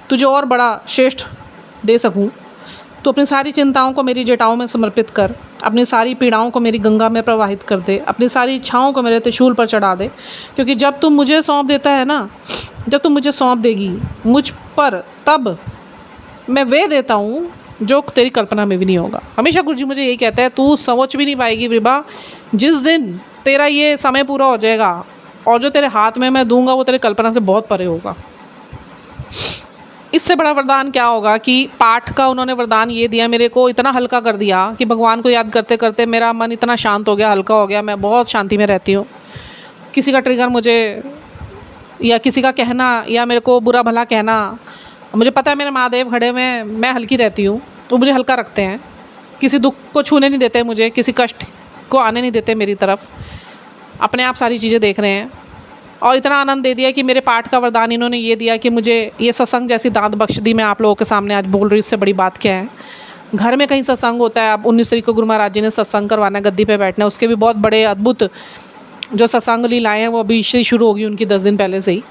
तुझे और बड़ा श्रेष्ठ दे सकूं। तो अपनी सारी चिंताओं को मेरी जटाओं में समर्पित कर, अपनी सारी पीड़ाओं को मेरी गंगा में प्रवाहित कर दे, अपनी सारी इच्छाओं को मेरे त्रिशूल पर चढ़ा दे। क्योंकि जब तुम मुझे सौंप देता है ना, जब तुम मुझे सौंप देगी मुझ पर, तब मैं वे देता हूँ जो तेरी कल्पना में भी नहीं होगा। हमेशा गुरुजी मुझे यही कहता है, तू सोच भी नहीं पाएगी विभा, जिस दिन तेरा ये समय पूरा हो जाएगा और जो तेरे हाथ में मैं दूंगा वो तेरे कल्पना से बहुत परे होगा। इससे बड़ा वरदान क्या होगा कि पाठ का उन्होंने वरदान ये दिया, मेरे को इतना हल्का कर दिया कि भगवान को याद करते करते मेरा मन इतना शांत हो गया, हल्का हो गया। मैं बहुत शांति में रहती हूँ। किसी का ट्रिगर मुझे, या किसी का कहना, या मेरे को बुरा भला कहना, मुझे पता है मेरे महादेव खड़े में, मैं हल्की रहती हूँ, तो मुझे हल्का रखते हैं। किसी दुख को छूने नहीं देते मुझे, किसी कष्ट को आने नहीं देते मेरी तरफ, अपने आप सारी चीज़ें देख रहे हैं। और इतना आनंद दे दिया कि मेरे पाठ का वरदान इन्होंने ये दिया कि मुझे ये सत्संग जैसी दात बख्श दी। मैं आप लोगों के सामने आज बोल रही हूँ, इससे बड़ी बात क्या है। घर में कहीं सत्संग होता है, अब 19 तारीख को गुरु महाराज जी ने सत्संग करवाना, गद्दी पे बैठना, उसके भी बहुत बड़े अद्भुत जो सत्संग लीलाएँ हैं वो अभी से शुरू होगी उनकी, 10 दिन पहले से ही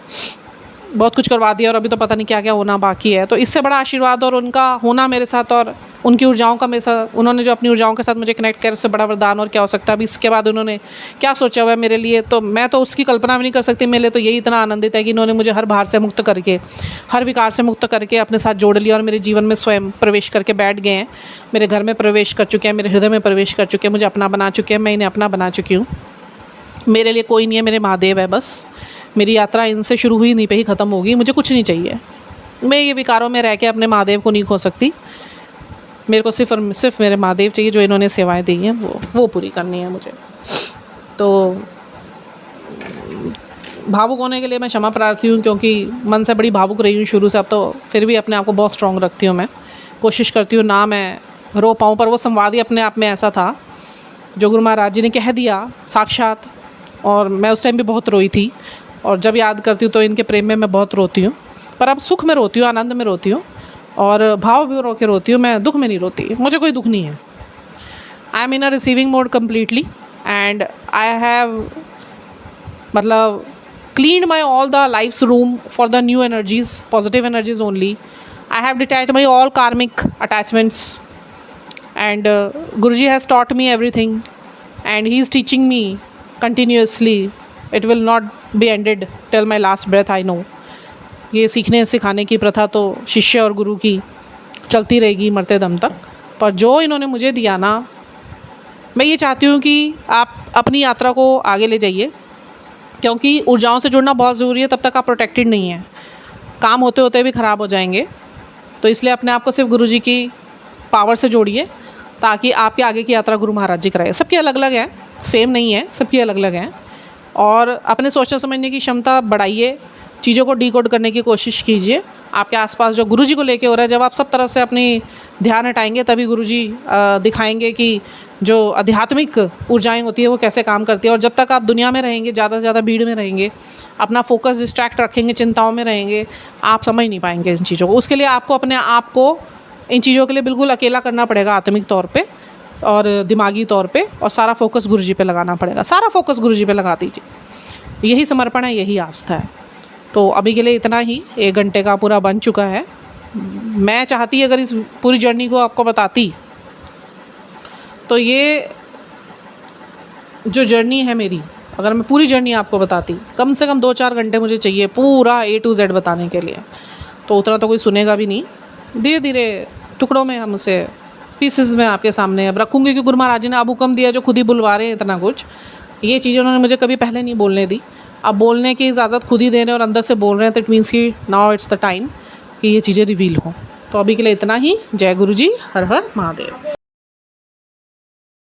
बहुत कुछ करवा दिया और अभी तो पता नहीं क्या क्या होना बाकी है। तो इससे बड़ा आशीर्वाद और उनका होना मेरे साथ, और उनकी ऊर्जाओं का मेरे साथ, उन्होंने जो अपनी ऊर्जाओं के साथ मुझे कनेक्ट किया, उससे बड़ा वरदान और क्या हो सकता है। अभी इसके बाद उन्होंने क्या सोचा हुआ है मेरे लिए, तो मैं तो उसकी कल्पना भी नहीं कर सकती। मेरे लिए तो यही इतना आनंदित है कि इन्होंने मुझे हर भार से मुक्त करके, हर विकार से मुक्त करके अपने साथ जोड़ लिया और मेरे जीवन में स्वयं प्रवेश करके बैठ गए हैं। मेरे घर में प्रवेश कर चुके हैं, मेरे हृदय में प्रवेश कर चुके हैं, मुझे अपना बना चुके हैं, मैं इन्हें अपना बना चुकी हूँ। मेरे लिए कोई नहीं है, मेरे महादेव है बस। मेरी यात्रा इनसे शुरू हुई, नहीं पे ही ख़त्म होगी। मुझे कुछ नहीं चाहिए, मैं ये विकारों में रह के अपने महादेव को नहीं खो सकती। मेरे को सिर्फ और सिर्फ मेरे महादेव चाहिए, जो इन्होंने सेवाएं दी हैं वो पूरी करनी है मुझे। तो भावुक होने के लिए मैं क्षमा प्रार्थी हूँ, क्योंकि मन से बड़ी भावुक रही हूँ शुरू से। अब तो फिर भी अपने आप को बहुत स्ट्रॉन्ग रखती हूँ, मैं कोशिश करती हूँ ना मैं रो पाऊँ। पर वो संवाद ही अपने आप में ऐसा था जो गुरु महाराज जी ने कह दिया साक्षात, और मैं उस टाइम भी बहुत रोई थी। और जब याद करती हूँ तो इनके प्रेम में मैं बहुत रोती हूँ, पर अब सुख में रोती हूँ, आनंद में रोती हूँ, और भाव भी रो के रोती हूँ। मैं दुख में नहीं रोती, मुझे कोई दुख नहीं है। I am in a receiving mode completely, and I have मतलब cleaned my all the life's room for the new energies, positive energies only. I have detached my all karmic attachments, and Guruji has taught me everything, and he is teaching me continuously. It will not be ended till my last breath, I know. ये सीखने सिखाने की प्रथा तो शिष्य और गुरु की चलती रहेगी मरते दम तक। पर जो इन्होंने मुझे दिया ना, मैं ये चाहती हूँ कि आप अपनी यात्रा को आगे ले जाइए, क्योंकि ऊर्जाओं से जुड़ना बहुत ज़रूरी है। तब तक आप प्रोटेक्टेड नहीं हैं, काम होते होते भी ख़राब हो जाएंगे। तो इसलिए अपने आप को सिर्फ गुरुजी की पावर से जोड़िए, ताकि आपके आगे की यात्रा गुरु महाराज जी कराए। सबकी अलग अलग है, सेम नहीं है, सबकी अलग अलग है। और अपने सोचने समझने की क्षमता बढ़ाइए, चीज़ों को डिकोड करने की कोशिश कीजिए। आपके आसपास जो गुरुजी को लेके हो रहा है, जब आप सब तरफ से अपनी ध्यान हटाएंगे तभी गुरुजी दिखाएंगे कि जो आध्यात्मिक ऊर्जाएं होती है वो कैसे काम करती है। और जब तक आप दुनिया में रहेंगे, ज़्यादा से ज़्यादा भीड़ में रहेंगे, अपना फोकस डिस्ट्रैक्ट रखेंगे, चिंताओं में रहेंगे, आप समझ नहीं पाएंगे इन चीज़ों को। उसके लिए आपको अपने आप को इन चीज़ों के लिए बिल्कुल अकेला करना पड़ेगा, आत्मिक तौर पे और दिमागी तौर पे, और सारा फोकस गुरुजी पे लगाना पड़ेगा। सारा फोकस गुरुजी पे लगा दीजिए। यही समर्पण है, यही आस्था है। तो अभी के लिए इतना ही, 1 घंटे का पूरा बन चुका है। मैं चाहती अगर इस पूरी जर्नी को आपको बताती, तो ये जो जर्नी है मेरी, अगर मैं पूरी जर्नी आपको बताती, कम से कम 2-4 घंटे मुझे चाहिए पूरा A to Z बताने के लिए। तो उतना तो कोई सुनेगा भी नहीं। धीरे धीरे टुकड़ों में हम उसे पीसेस में आपके सामने अब रखूँगी, कि गुरु महाराज जी ने अब हुक्म दिया, जो खुद ही बुलवा रहे हैं इतना कुछ। ये चीज़ें उन्होंने मुझे कभी पहले नहीं बोलने दी, अब बोलने की इजाज़त खुद ही दे रहे हैं और अंदर से बोल रहे हैं। तो इट मीन्स कि नाउ इट्स द टाइम कि ये चीज़ें रिवील हों। तो अभी के लिए इतना ही। जय गुरु जी, हर हर महादेव।